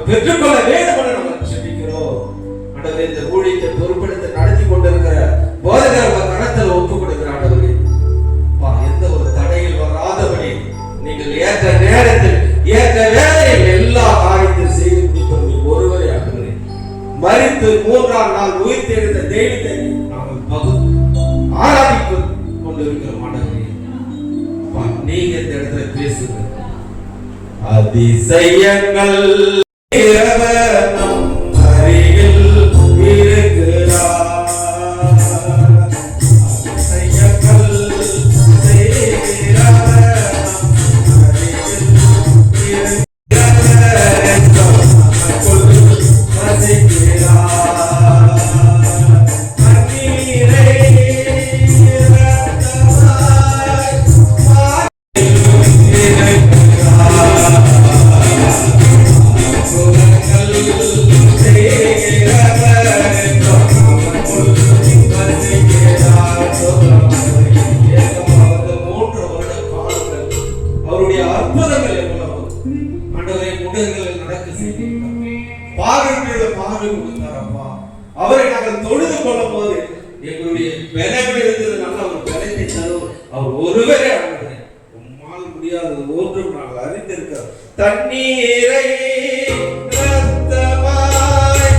பெற்றுக்கொள்ள வேண்டும் என்று நம்ம ஜெபிக்கிறோம். ஆண்டவரே, இந்த ஊழியத்தை பொறுப்பெடுத்து நடத்தி கொண்டிருக்கிற போதகர் கரத்தில் ஒப்பு கொடுக்கிற ஆண்டவரே, எந்த ஒரு தடையில் வராதபடி நீங்கள் ஏற்ற நேரத்தில் ஏற்ற வேலையில் எல்லா காரியத்தையும் செய்து முடிப்பது ஒருவரே ஆண்டவரே. மரித்து 3ஆம் நாள் உயிர் தெழுந்த தெய்வத்தை நாங்கள் ஆராதித்து கொண்டிருக்கிறோம் ஆண்டவரே. நீங்க இந்த இடத்துல பேசுங்க. அதிசயங்கள் அவரை நாங்கள் தொழுது கொள்ளும் போது எங்களுடைய பெலவில் இருந்தது நல்ல ஒரு பலத்தை தரும் அவர் ஒருவரே. உம்மால் முடியாதது ஒன்றும் நாங்கள் அறிந்திருக்கிறோம். தண்ணீரை ரத்தமாய்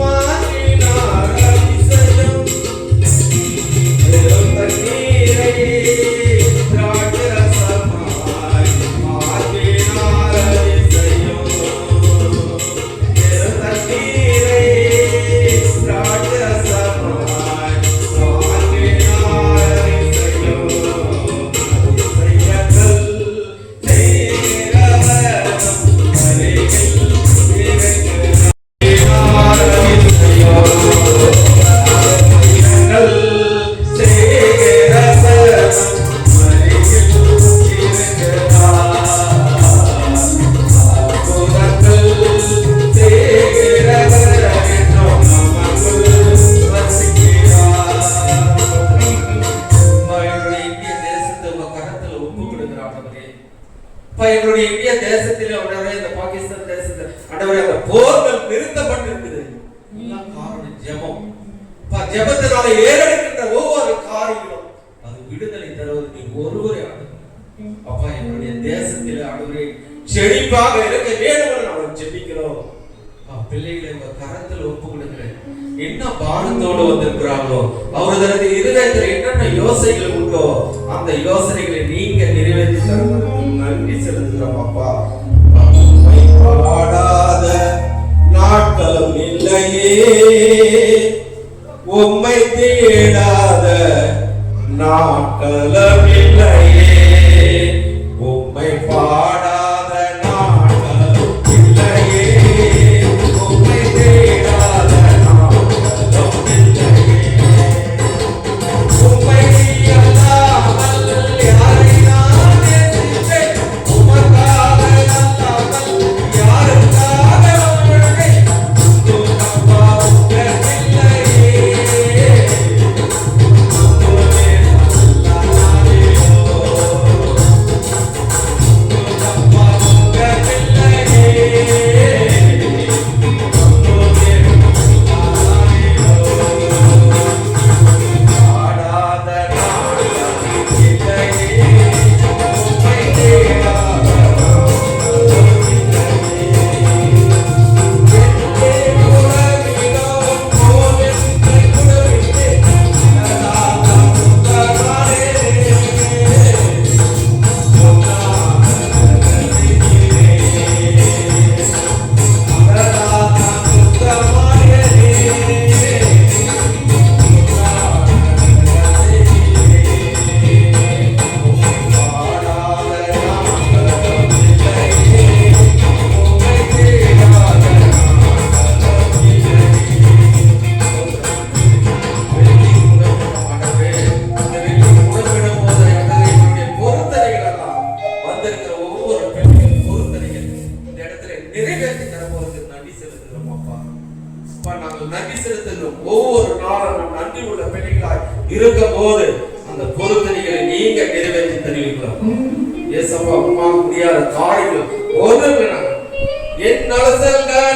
மாற்றினார் அதிசயம், தண்ணீரை திராட்சரசமாய் மாற்றினார் அதிசயம், தண்ணீரை எங்களுடைய இந்திய தேசத்திலே இந்த பாகிஸ்தான் தேசத்தில் அந்த போர்கள் நிறுத்தப்பட்டிருக்குது. காரணம் ஜெபம். ஜெபத்தினால ஏறெடுக்கின்ற ஒவ்வொரு காரியங்களும் அது விடுதலை தருவது ஒருவரே ஆண்டவரே. அப்பா, எங்களுடைய தேசத்திலே ஆண்டவரே செழிப்பாக இருக்க வேண்டும் நாங்கள் ஜெபிக்கிறோம். பிள்ளைகளை உங்க கரத்தில் ஒப்பு கொடுக்கிறேன். என்ன பாரத்தோடு வந்திருக்கிறாங்களோ, அவரது இருதயத்தில் என்னென்ன யோசனைகள் உண்டோ அந்த யோசனைகளை நீங்க நிறைவேற்றி தருவது நன்றி செலுத்துகிறோம். அப்பா, பாடாத நாட்களும் இல்லையே, உம்மை தேடாத நாட்களும் இல்லையே, உம்மை பாடாத நாட்களும் இல்லையே, உம்மை தேடாத நாட்களும் இல்லையே, உம்மை அல்லாமல் யாரை நான் நேசித்தேன், உமக்காக அல்லாமல் யாருக்காக வாழ்ந்தேன், அப்பா உங்கள் இல்லையே, இருக்கும்போது அந்த பொறுத்தனைகளை நீங்க நிறைவேற்றி தருவீங்களா? ஏசப்பா, உம்மால் முடியாத காரியங்கள் ஒன்றும் என் நலசல்கள்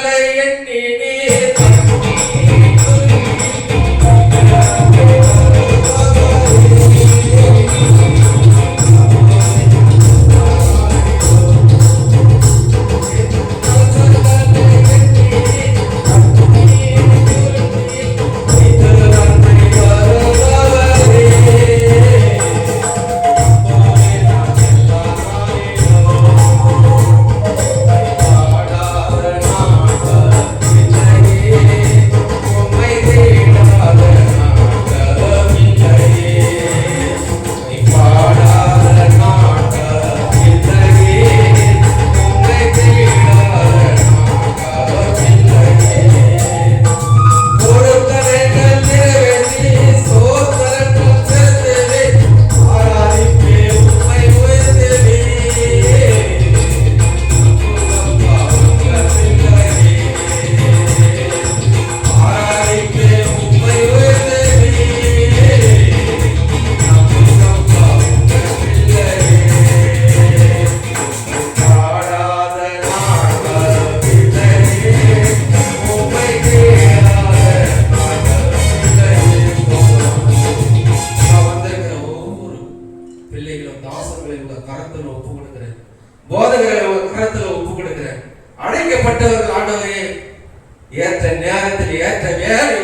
அழைக்கப்பட்டவர்கள் ஆண்டவரே ஏற்ற நேரத்தில் ஏற்ற வேலை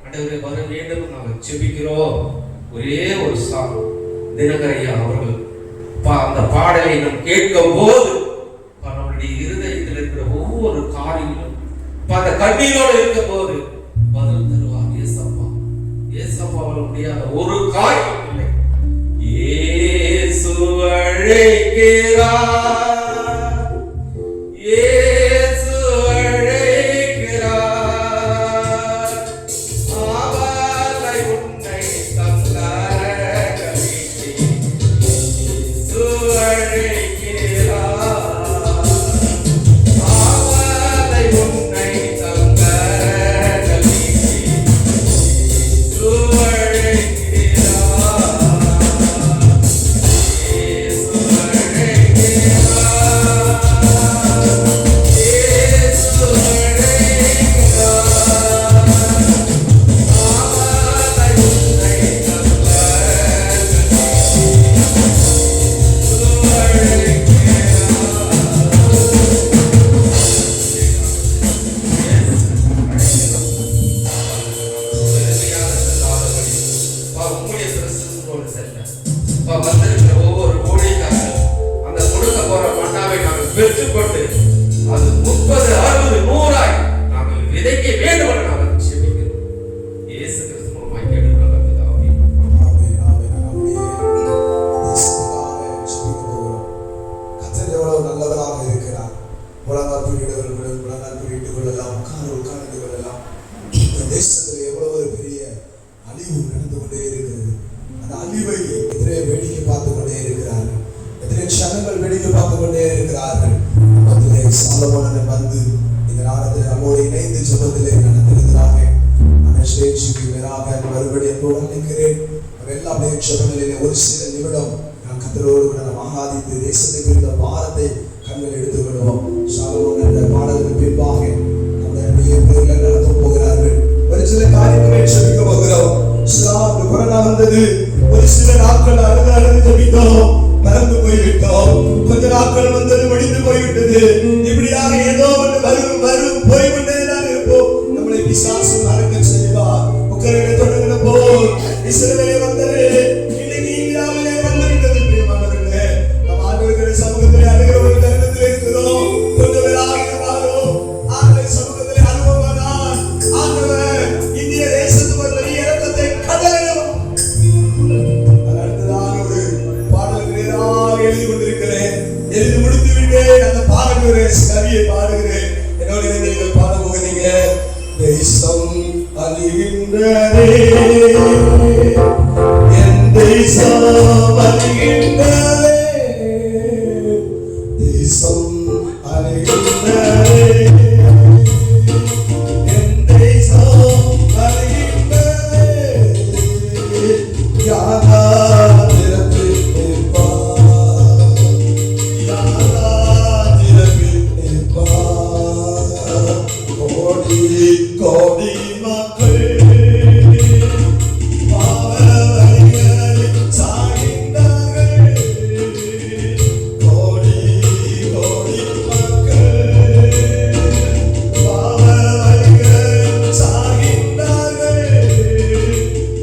ஆண்டவரே வர வேண்டும் நாங்கள் ஜெபிக்கிறோம். ஒரே ஒரு சாங் தினகரையா அவர்கள் அந்த பாடலை நாம் கேட்கும் போது நம்முடைய இருதயத்தில் இருக்கிற ஒவ்வொரு காரியங்களும் அந்த கண்ணீரோடு இருக்கும் போது பதில் தருவார். ஏசப்பா ஏசப்பாவால் முடியாத ஒரு காரியம் இல்லை. இயேசு அழைக்கிறார், இயேசு அழைக்கிறார், அவரை உன்னை தங்கரகளிலே இயேசு அழைக்கிறார், அவரை உன்னை தங்கரகளிலே இயேசு ஒவ்வொரு ஊழியக்காரர்கள் அந்த கொடுக்க போற மன்னாவை நாங்கள் பெற்றுக்கொண்டு அது 30, 60, 100 நாங்கள் விதைக்க வேண்டும் என நாங்கள் ஜெபிக்கிறோம். இயேசு கிறிஸ்து மூலமாய் கேட்டுக்கொள்கிறோம். கர்த்தர் எவ்வளவு நல்லவராக இருக்கிறார். முழங்கால் பிடிக்கிறவர்கள் முழங்கால் பிடித்துக் கொள்ளலாம், உட்கார்ந்து கொள்ளலாம். இந்த தேசத்தில் எவ்வளவு ஒரு பெரிய அழிவு நடந்து கொண்டே இருக்கிறது. அந்த அழிவை எதிரே வேடிக்கை பார்த்து கொண்டே இருக்கிறார்கள். எதிரே ஜனங்கள் வேடிக்கை பார்த்து கொண்டே இருக்கிறார்கள். அதிலே சாலமோனன் வந்து இந்த நாளத்தில் நம்மோடு இணைந்து ஜெபத்திலே நடந்திருக்கிறாங்க. மறுபடியும் நினைக்கிறேன். எல்லாம் ஜெபங்களிலே ஒரு சில நிமிடம் நான் கர்த்தரோடு கூட நாம் ஆராதித்து தேசத்துக்கு இருந்த பாரத்தை கண்கள் எடுத்துக் கொள்வோம். சாலமோன் என்ற பாடலுக்கு பின்பாக நம்முடைய பேரில் நடத்த போகிறார்கள். ஒரு சில காரியங்களை ஜெபிக்க போகிறோம். கொரோனா வந்தது, ஒரு சில நாட்கள் அழுது ஜெபித்தோம், மறந்து போய்விட்டோம். கொஞ்ச நாட்கள் வந்தது, முடிந்து போய்விட்டது. இப்படியாக ஏதோ ஒன்று வரும் போய்விட்டே தான் இருப்போம். நம்மளை பிசாசு மறக்க செய்வார். உக்கரையிலே தொடங்கின போல் இஸ்ரவேலே வந்தது, இன்னைக்கு இந்தியாவிலே வந்துவிட்டது. பிரியமானவர்களே, நாம் ஆண்டவருடைய சமூகத்திலே அழுகிற ஒரு தருணத்தில் இருக்கிறோம். கொஞ்சம் பேராக இருந்தாலும் ஆண்டவருடைய சமூகத்திலே அனுபவமானால் ஆண்டவர் இந்திய தேசத்துக்கு ஒரு பெரிய இரக்கத்தை கட்டளையிடும். அடுத்ததாக ஒரு பாடலுக்கு நேராக எழுதி கொண்டிருக்கிறேன். எழுதி முடித்து விட்டேன். அந்த பாடலுடைய கவியை பாடுகிறேன். என்னோட நீங்கள் பாட போகிறீங்க. தேசம் அழிகின்றதே, என் தேசம் அழிகின்றதே, தேசம் அழிகின்றதே, என் தேசம் அழிகின்றதே, யாரால் திறந்து நிற்பார், யாரால் திறந்து நிற்பார், கோடி மக்கள் பாவவழிகளில் சாய்ந்தார்கள். கோடி கோடி மக்கள் பாவவழிகளில் சாய்ந்தார்கள்.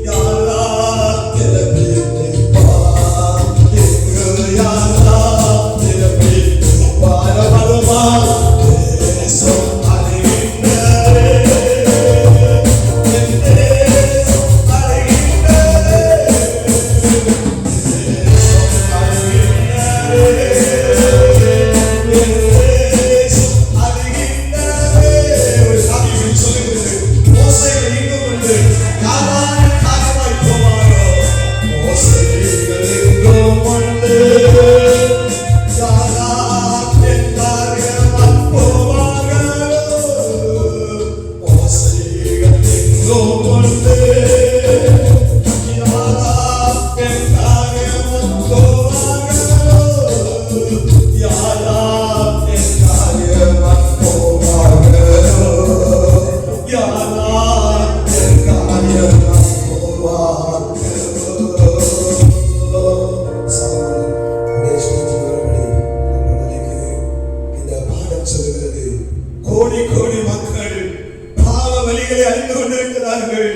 யாரெல்லாம் திறப்பி நிற்பார்? இங்கு யாரெல்லாம் திறப்பி நிற்பார்? வருமா தேசம் அழிகின்றதே, என் தேசம் அழிகின்றதே, தேசம் அழிகின்றதே, என் தேசம் அழிகின்றதே. ஒரு சாமிகள் சொல்லுகிறது, மோசேகள் எங்கும் உண்டு, யாராலும் காரியமாய் போவாரோ. மோசேகள் எங்கும் உண்டு, யாரால் என் காரியமாய் போவார்களோ. மோசேகள் எங்கும் உண்டு, யாரால் என் காரியமாய் போவார்களோ. யாரால் என் காரியமாய் போவார்களோ. யாரால் என் காரியமாய் போவார்களோ. சகோதரர்களே, ஸ்ரீஜீவர்களே, நம்மளுக்கு இந்த பாடம் சொல்லுகிறது, கோடி கோடி மக்கள் பாவ வழிகளை அறிந்து கொண்டிருக்கிறார்கள்.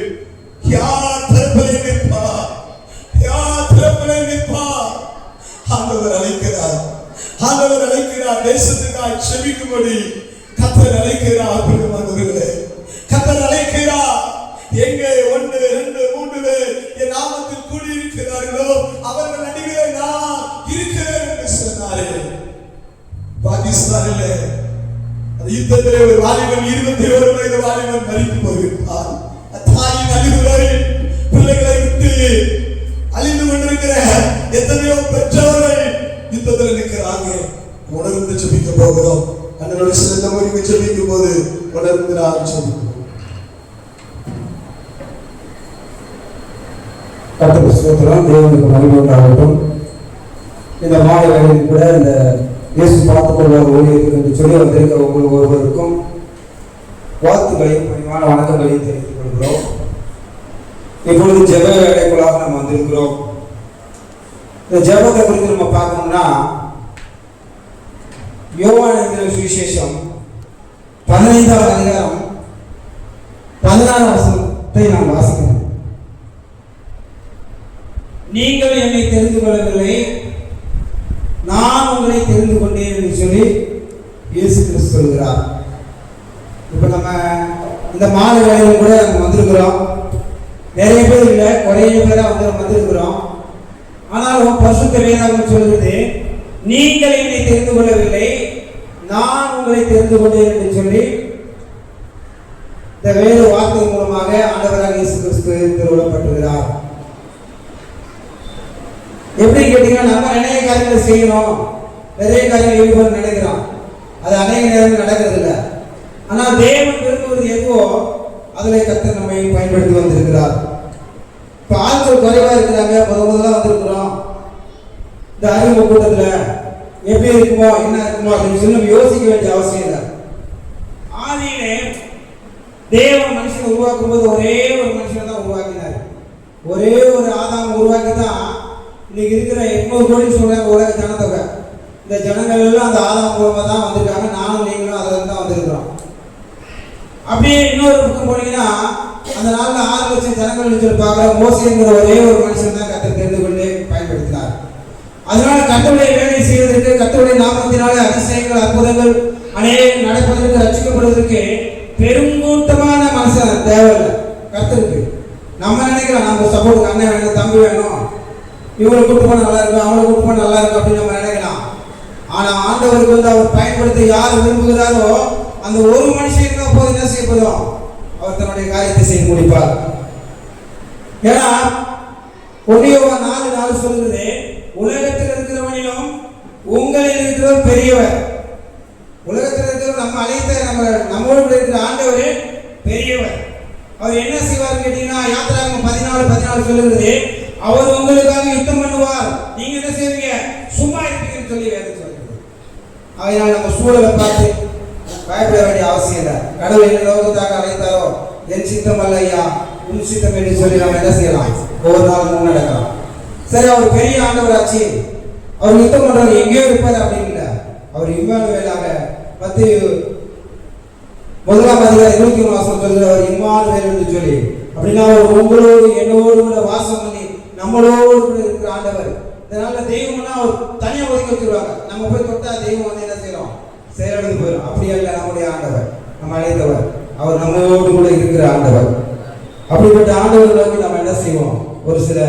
யார் திறப்பிலே நிற்பார்? யார் திறப்பிலே நிற்பார்? ஆண்டவர் அழைக்கிறார். ஆண்டவர் அழைக்கிறார். தேசத்துக்காய் செபிக்கும்படி கர்த்தர் அழைக்கிறார். பிரியமானவர்களே, கர்த்தர் அழைக்கிறார். எங்கே 1, 2, 3 பேர் என் நாமத்தில் கூடியிருக்கிறார்களோ அவர்கள் நடுவே நான் இருக்கிறேன் என்று சொன்னாரே. பாகிஸ்தானிலே அந்த யுத்தத்திலே ஒரு வாலிபன் 21 வயது வாலிபன் மரித்து போயிருப்பார். தாயின் அழுகுறை, பிள்ளைகளை விட்டு அழிந்து கொண்டிருக்கிற எத்தனையோ பெற்றோர்கள் யுத்தத்தில் நிற்கிறாங்க. உணர்ந்து ஜெபிக்க போகிறோம். அண்ணனோட சிறந்த மொழிக்கு ஜெபிக்கும் போது உணர்ந்து நான் ஜெபிக்கிறோம். கர்த்தருக்கு ஸ்தோத்திரம். தேவனுக்கு மகிமை உண்டாகட்டும். இந்த மாலை வேளையில் கூட இந்த இயேசு பார்த்துக் கொள்வார் ஊழியர்கள் என்று சொல்லி வந்திருக்கிற ஒவ்வொரு ஒருவருக்கும் வாழ்த்துக்களையும் பணிவான வணக்கங்களையும் தெரிவித்துக் கொள்கிறோம். இப்பொழுது ஜெப வேலைக்குள்ளாக நம்ம வந்திருக்கிறோம். இந்த ஜெபத்தை குறித்து நம்ம பார்க்கணும்னா யோவான் எழுதின சுவிசேஷம் 15ஆம் அதிகாரம் 16ஆம் வசனத்தை நான் வாசிக்கிறேன். நீங்கள் என்னை தெரிந்து கொள்ளவில்லை, நான் உங்களை தெரிந்து கொண்டேன் என்று சொல்லி இயேசு கிறிஸ்து சொல்கிறார். இப்போ நம்ம இந்த மாலை வேளையில் கூட நம்ம வந்திருக்கிறோம். நிறைய பேர் இல்லை, குறைய பேராக வந்திருக்கிறோம். ஆனால் பரிசுத்த வேதாகமம் சொல்கிறது, நீங்கள் என்னை தெரிந்து கொள்ளவில்லை, நான் உங்களை தெரிந்து கொண்டேன் என்று சொல்லி இந்த வேத வார்த்தை மூலமாக ஆண்டவராக இயேசு கிறிஸ்து திருவிழப்பட்டுகிறார். எப்படி கேட்டீங்கன்னா, நம்ம நிறைய காரியங்களை செய்யணும், நிறைய காரியங்கள் ஈடுபட நினைக்கிறோம். அது அநேக நேரம் நடக்கிறது இல்லை. ஆனால் தேவன் விரும்புவது எதுவோ அதில் கர்த்தர் நம்மை பயன்படுத்தி வந்திருக்கிறார். இப்போ ஆட்கள் குறைவா இருக்கிறாங்க, முதல்ல வந்திருக்கிறோம். இந்த அறிமுக கூட்டத்தில் எப்படி இருக்குமோ என்ன இருக்குமோ அப்படின்னு சொல்லி நம்ம யோசிக்க வேண்டிய அவசியம் இல்லை. ஆதியிலே தேவன் மனுஷனை உருவாக்கும் போது ஒரே ஒரு மனுஷனை தான் உருவாக்கினார். ஒரே ஒரு ஆதாம் உருவாக்கி தான் இன்னைக்கு இருக்கிற 800 கோடி சொல்றாங்க உலக ஜனத்தொகை. இந்த ஜனங்கள் எல்லாம் அந்த ஆதாம் மூலமா தான் வந்திருக்காங்க. நானும் நீங்களும் அதில் தான் வந்திருக்கிறோம். அப்படியே இன்னொரு பக்கம் போனீங்கன்னா, அந்த நாளில் 6 லட்சம் ஜனங்கள் சொல்லிப்பாங்க. மோசேங்கிற ஒரே ஒரு மனுஷன் தான் கர்த்தர் தெரிந்து கொண்டு பயன்படுத்தினார். அதனால கர்த்தருடைய வேலை செய்வதற்கு, கர்த்தருடைய நாமத்தினாலே அதிசயங்கள் அற்புதங்கள் அநேகம் நடப்பதற்கு, ரட்சிக்கப்படுவதற்கு பெருங்கூட்டமான மனுஷன் தேவையில்லை கர்த்தருக்கு. நம்ம நினைக்கிறோம் நம்ம சப்போர்ட்டுக்கு அண்ணன் வேணும், தம்பி வேணும், இவங்களை கூட்டு போனால் நல்லா இருக்கும், அவங்களை கூட்டு போனால் நல்லா இருக்கும் அப்படின்னு நம்ம நினைக்கலாம். ஆனால் ஆண்டவருக்கு அவர் பயன்படுத்த யார் விரும்புகிறாரோ அந்த ஒரு மனுஷனுக்கு அப்போது என்ன செய்யப்படும், அவர் தன்னுடைய காரியத்தை செய்து முடிப்பார். ஏன்னா 1 யோவான் 4:4 சொல்கிறது, உலகத்தில் இருக்கிறவனிலும் உங்களில் இருக்கிறவர் பெரியவர். உலகத்தில் இருக்கிறவர் நம்ம அழைத்த நம்மோடு இருக்கிற ஆண்டவர் பெரியவர். அவர் என்ன செய்வார் கேட்டீங்கன்னா, யாத்திராகமம் 14:14 சொல்லுகிறது, அவர் உங்களுக்காக யுத்தம் பண்ணுவார், நீங்க என்ன செய்வீங்க, சும்மா இருப்பீங்கன்னு சொல்லி வேதம் சொல்லுது. அதனால நம்ம சூழலை பார்த்து பயப்பட வேண்டிய அவசியம் இல்லை. கடவுள் என்ன நோக்கத்தாக அழைத்தாரோ என் சித்தம் அல்ல ஐயா உன் சித்தம் என்று சொல்லி நம்ம என்ன செய்யலாம், ஒவ்வொரு நாளும் முன்னெடுக்கலாம். சரி, அவர் பெரிய ஆண்டவராச்சு, அவர் யுத்தம் பண்றவர் எங்கேயோ இருப்பார் அப்படின்னு இல்லை. அவர் இம்மானுவேலாக 10:1 சொல்கிறவர் இம்மானுவேல் என்று சொல்லி, அப்படின்னா அவர் உங்களோடு என்னோடு கூட வாசம் பண்ணி நம்மளோடு கூட இருக்கிற ஆண்டவர். இதனால தெய்வம்னா அவர் தனியாக ஒதுக்கி வச்சிருவாங்க. நம்ம போய் தொட்டா தெய்வம் வந்து என்ன செய்யறோம், செயலெடுத்து போயிடும். அப்படி அல்ல நம்முடைய ஆண்டவர், நம்ம அழைத்தவர், அவர் நம்மோடு கூட இருக்கிற ஆண்டவர். அப்படிப்பட்ட ஆண்டவர் நோக்கி நம்ம என்ன செய்வோம், ஒரு சில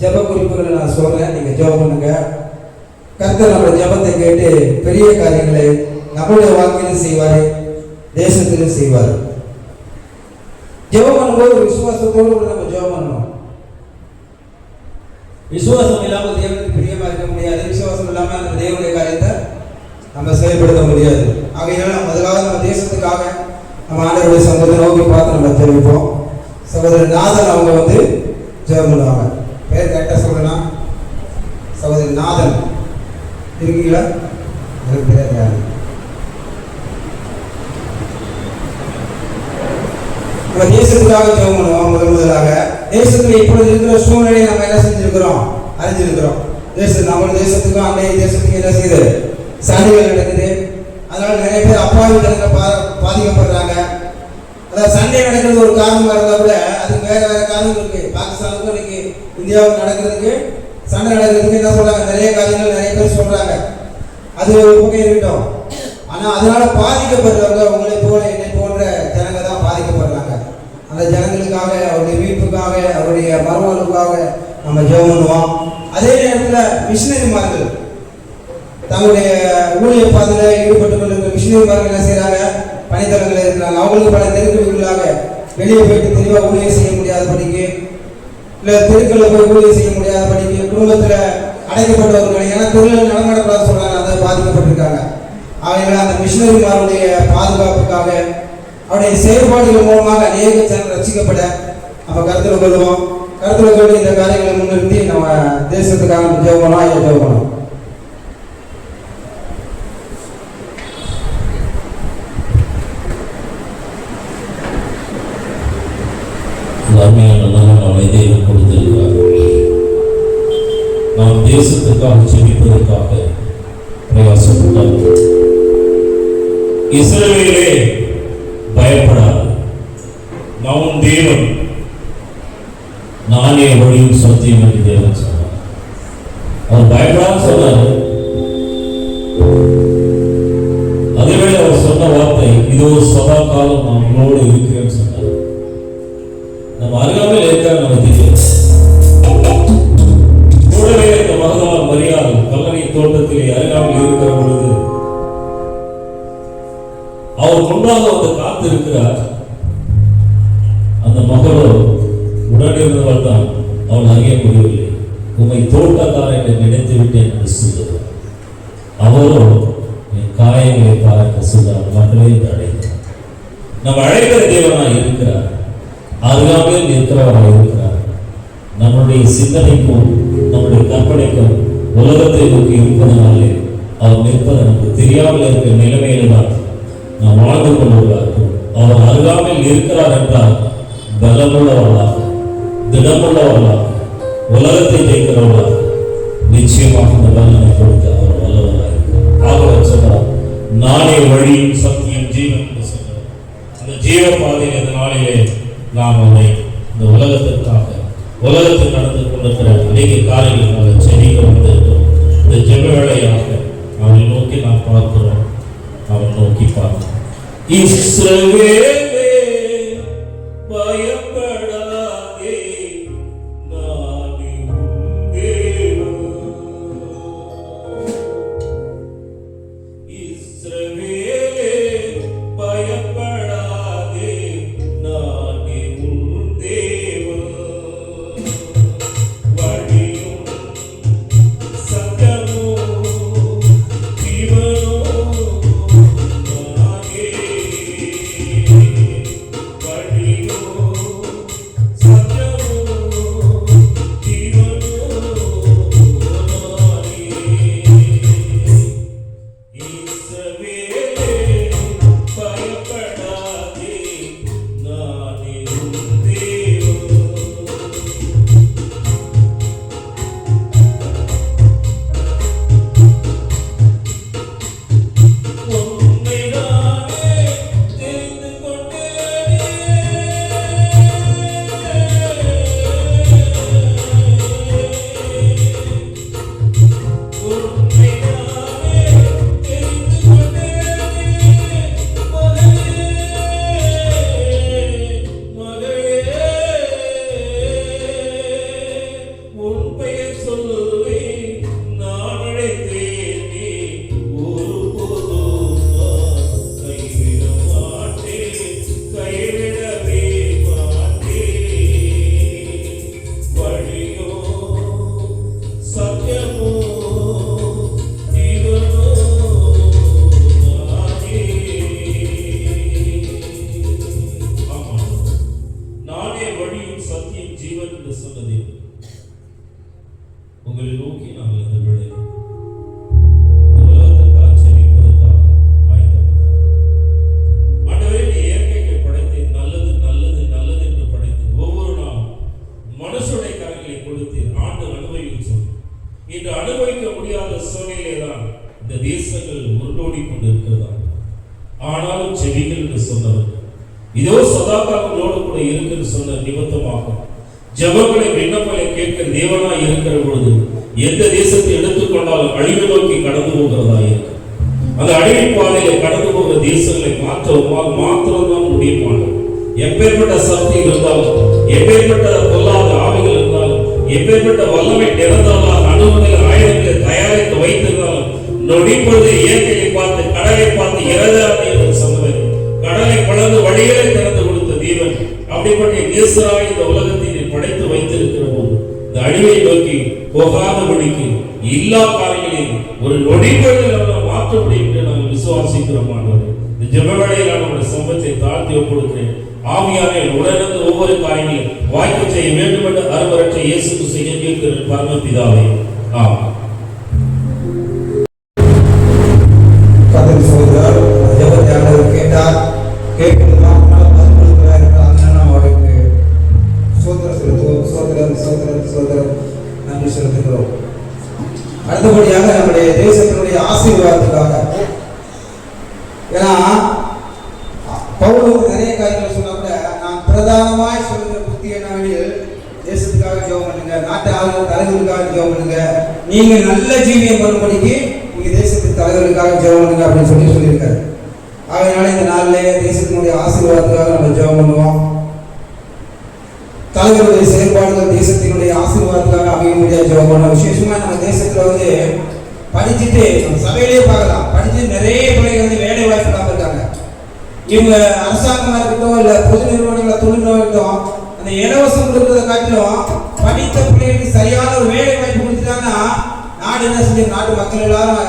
ஜெப குறிப்புகளை நான் சொல்றேன், நீங்க ஜெபம் பண்ணுங்க. கர்த்தர் நம்ம ஜெபத்தை கேட்டு பெரிய காரியங்களை நம்முடைய வாழ்க்கையிலும் செய்வாரு, தேசத்திலும் செய்வார். ஜெபம் பண்ணும்போது விசுவாசத்தோடு கூட நம்ம ஜெபம் பண்ணணும். விசுவாசம் இல்லாமல் தேவனுக்கு பிரியமா இருக்க முடியாது. விசுவாசம் இல்லாம அந்த தேவனுடைய காரியத்தை நம்ம செயல்படுத்த முடியாது. ஆகையால நம்ம முதலாவது நம்ம தேசத்துக்காக நம்ம ஆண்டவருடைய சமூகத்தை நோக்கி பார்த்து நம்ம தெரிவிப்போம். சகோதரர் நாதன் அவங்க வந்து ஜெபம் பண்ணுவாங்க. பேர் கரெக்டா சொல்லலாம், சகோதரர் நாதன் இருக்கீங்களா? எனக்கு தெரியாது யாரு. நம்ம தேசத்துக்காக ஜெபம் பண்ணுவோம். முதலாக தேசத்துல இப்பொழுது இருக்கிற சூழ்நிலையை நம்ம என்ன செஞ்சிருக்கிறோம், அறிஞ்சிருக்கிறோம். நம்ம தேசத்துக்கும் அன்றைய தேசத்துக்கும் என்ன செய்யுது, சண்டைகள் நடக்குது. அதனால நிறைய பேர் அப்பாவி ஜனங்க பாதிக்கப்படுறாங்க. அதாவது சண்டை நடக்கிறது ஒரு காரணமா இருந்தா கூட அதுக்கு வேற வேற காரணம் இருக்கு. பாகிஸ்தானுக்கும் இன்னைக்கு இந்தியாவுக்கு நடக்கிறதுக்கு சண்டை நடக்கிறதுக்கு என்ன சொல்றாங்க, நிறைய காரியங்கள் நிறைய பேர் சொல்றாங்க. அது ஒரு பக்கம் இருக்கட்டும். ஆனா அதனால பாதிக்கப்படுறவங்க உங்களை போல என்னை போன்ற ஜனங்க தான் பாதிக்கப்படுறாங்க. அந்த ஜனங்களுக்காக, அவருடைய மீட்புக்காக, அவருடைய மறுவாழ்வுக்காக நம்ம ஜெபம் பண்ணுவோம். அதே நேரத்தில் மிஷினரிமார்கள் தங்களுடைய ஊழிய பாதையில் ஈடுபட்டு கொண்டிருக்கிற மிஷினரிமார்கள் என்ன செய்யறாங்க, பணித்தளங்களில் இருக்கிறாங்க. அவங்களுக்கு பல நெருக்கடிகளாக வெளியே போயிட்டு தெளிவாக ஊழியம் செய்ய முடியாத படிக்கு, இல்லை தெருக்களில் போய் ஊழியம் செய்ய முடியாத படிக்கு, குடும்பத்தில் அடைக்கப்பட்டவர்கள் ஏன்னா தொழில் நடமாடக்கூடாது சொல்றாங்க, அதை பாதிக்கப்பட்டிருக்காங்க. அவர்கள் அந்த மிஷினரிமாருடைய பாதுகாப்புக்காக அவருடைய செயல்பாடுகள் மூலமாக அநேக ஜனங்கள் ரட்சிக்கப்பட நம்ம கருத்தில் கொள்வோம். கருத்தில் கொண்டு இந்த காரியங்களை முன்னிறுத்தி நம்ம தேசத்துக்காக ஜெபம் பண்ணலாம். ஜெபம் பண்ணணும். தேவன் கொடுத்திருக்கிறார். நாம் தேசத்துக்காக ஜெபிப்பதற்காக பிரயாசப்பட்டார். இஸ்ரவேலே பயப்படாது, நான் உன் தேவன், நானே வழியும் சத்தியம் என்று தேவன் சொன்னார். அவர் பயப்படாது சொன்னார். அதேவேளை அவர் சொன்ன வார்த்தை, இதோ சதா காலம் நான் உங்களோடு இருக்கிறேன்னு சொன்னார். நம்ம அருகாமையில் இருக்கிற நம்ம தெரியும். கூடவே இந்த மகதால் மரியாள் கல்லறை தோட்டத்திலே அருகாமையில் இருக்கிற பொழுது அவர் முன்பாக வந்து காத்து இருக்கிறார். அந்த மகளோ உடனிருந்தவள் தான், அவள் அறிய முடியவில்லை. உண்மை தோட்டக்காரன் என்று நினைத்து விட்டேன் என்று சொல்லுகிறார். அவரோ என் காயங்களை பார்க்க சொல்றார். மகளே அழைத்தார். நம்ம அழைக்கிற தேவனாய் இருக்கிறார், அருகாமையில் இருக்கிறவராக இருக்கிறார். நம்முடைய சிந்தனைக்கும் நம்முடைய கற்பனைக்கும் உலகத்தை நோக்கி இருப்பதனாலே அவர் நிற்பது நமக்கு தெரியாமல் இருக்கிற நிலைமையில தான் நாம் வாழ்ந்து கொண்டுள்ளார்கள். அவர் அருகாமையில் இருக்கிறார் என்றால் பலமுள்ளவர்களாக, திடமுள்ளவர்களாக, உலகத்தை ஜெயிக்கிறவர்களாக நிச்சயமாக இந்த பலனை கொடுக்க அவர் வல்லவராக இருக்கிறார். ஆக சொல்றார், நானே வழியும் சத்தியம் ஜீவன் என்று சொல்றார். அந்த ஜீவ பாதையில் இந்த நாளிலே நாம் அதை இந்த உலகத்திற்காக, உலகத்தில் நடந்து கொண்டிருக்கிற அநேக காரியங்களாக செடிக்க வந்திருக்கிறோம். இந்த ஜெப வேளையாக அவனை நோக்கி நாம் பார்க்கிறோம். அவன் நோக்கி பார்க்கிறோம். இஸ்ரவேலே பயப்படாதே, நானே உன் தேவன். இஸ்ரவேலே பயப்படாதே, நானே உன் தேவன். வழியும் சத்தியமும் ஜீவனும் நானே. இதோ சதாகாலங்களோடு கூட இருக்கிற சொன்ன நிமித்தமாகும். ஜெபங்களை விண்ணப்பங்களை கேட்கிற தேவனாய் இருக்கிற பொழுது எந்த தேசத்தை எடுத்துக்கொண்டாலும் அழிவு நோக்கி கடந்து போகிறதா இருக்கும். அந்த அழிவு பாதையில கடந்து போகிற தேசங்களை மாத்திரம்தான் முடியுமானது. எப்பேற்பட்ட சக்தி இருந்தாலும், எப்பேற்பட்ட பொல்லாத ஆவிகள் இருந்தாலும், எப்பேற்பட்ட வல்லமை நிறந்தாலும், அணுகுகளை ஆயுதங்களை தயாரித்து வைத்திருந்தாலும், நொடிப்பொழுது இயற்கையை பார்த்து கடலை பார்த்து இறதாது என்று சொன்னவர், கடலை பழந்து வழிகளை திறந்து கொடுத்த தேவன் அப்படிப்பட்ட நேசராய் இந்த உலகத்தை படைத்து வைத்திருக்கிற போது இந்த அழிவை நோக்கி போகாதபடிக்கு எல்லா காரியங்களையும் ஒரு நொடிப்பொழுதில் மாற்ற முடியும் என்று நாங்கள் விசுவாசிக்கிறோம். இந்த ஜெப வேளையில் நம்முடைய சம்பத்தை தாழ்த்தி ஒப்புக்கொடுக்கிறேன். ஆவியானே உடனே ஒவ்வொரு காரியங்களையும் வாய்ப்பு செய்ய வேண்டும் என்று அருவரற்ற இயேசு கிறிஸ்து கேட்கிற பரமபிதாவே ஆமென். கர்த்தர் சொல்கிறார், ஜெபத்தை ஆண்டவர் கேட்டார், கேட்கிறதா அவருக்கு சோதரம் நன்றி செலுத்துகிறோம். அடுத்தபடியாக நம்முடைய தேசத்தினுடைய ஆசீர்வாதத்துக்காக, ஏன்னா பவுல் நிறைய காரியங்கள் சொன்னாங்க. நான் பிரதானமாய் சொல்கிற புத்தி என்னவெனில், தேசத்துக்காக ஜெபம் பண்ணுங்க, நாட்டு ஆளுநர் தலைவர்களுக்காக ஜெபம் பண்ணுங்க, நீங்க நல்ல ஜீவியம் பண்ணும்படிக்கு நீங்க தேசத்துக்கு தலைவர்களுக்காக ஜெபம் பண்ணுங்க அப்படின்னு சொல்லியிருக்காரு. அதனால இந்த நாளிலே தேசத்தினுடைய ஆசீர்வாதத்துக்காக நம்ம ஜெபம் பண்ணுவோம். தலைவருடைய செயல்பாடுகள் தேசத்தினுடைய ஆசீர்வாதத்துக்காக அமைய முடியாது ஜெபம் பண்ண. விசேஷமா நம்ம தேசத்துல படிச்சுட்டு நம்ம சபையிலேயே பார்க்கலாம், படிச்சு நிறைய பிள்ளைகள் வேலை வாய்ப்பு இல்லாம இருக்காங்க. இவங்க அரசாங்கமா இருக்கட்டும் இல்ல பொது நிறுவனங்கள தொழில் இருக்கட்டும், அந்த இலவசம் கொடுக்கறத காட்டிலும் படித்த பிள்ளைகளுக்கு சரியான ஒரு வேலை வாய்ப்பு கொடுத்துட்டாங்கன்னா நாடு என்ன செஞ்சு, நாட்டு மக்கள் எல்லாரும்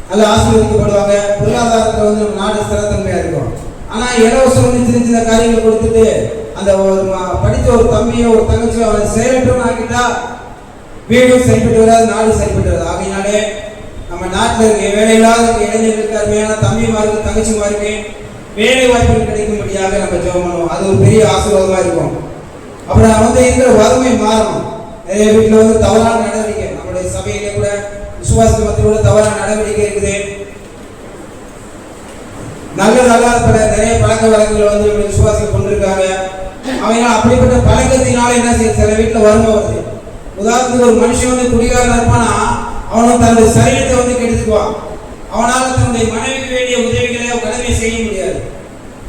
நல்ல ஆசீர்வதிக்கப்படுவாங்க. பொருளாதாரத்துல நம்ம நாடு ஸ்திரத்தன்மையா இருக்கும். ஆனா இலவசம் சின்ன சின்ன காரியங்கள் கொடுத்துட்டு அந்த ஒரு படித்த ஒரு தம்பியோ ஒரு தங்கச்சியோ அவன் செயலற்றவன் ஆக்கிட்டா வீடும் சரிப்பட்டு வராது, நாடு சரிப்பட்டு வராது. ஆகையினாலே நம்ம நாட்டில் இருக்க வேலையில்லாத இளைஞர்களுக்கு அருமையான தம்பிமாருக்கு தங்கச்சிமாருக்கு வேலை வாய்ப்புகள் கிடைக்கும்படியாக நம்ம ஜெபம் பண்ணுவோம். அது ஒரு பெரிய ஆசீர்வாதமா இருக்கும். அப்புறம் இருக்கிற வறுமை மாறணும். நிறைய வீட்டில் தவறான நடவடிக்கை, நம்மளுடைய சபையிலே கூட விசுவாச மத்தியோட தவறான நடவடிக்கை இருக்குது. நல்ல பல நிறைய பழக்க வழக்கங்களை விசுவாசிகள் கொண்டிருக்காங்க. அவங்க அப்படிப்பட்ட பழக்கத்தினால என்ன செய்ய, சில வீட்டில் வறுமை வருது. உதாரணத்துக்கு ஒரு மனுஷன் குடிகாரனா இருப்பானா, அவனும் தன்னுடைய சரீரத்தை கெடுத்துக்குவான். அவனால் தன்னுடைய மனைவிக்கு வேண்டிய உதவிகளை கடமை செய்ய முடியாது.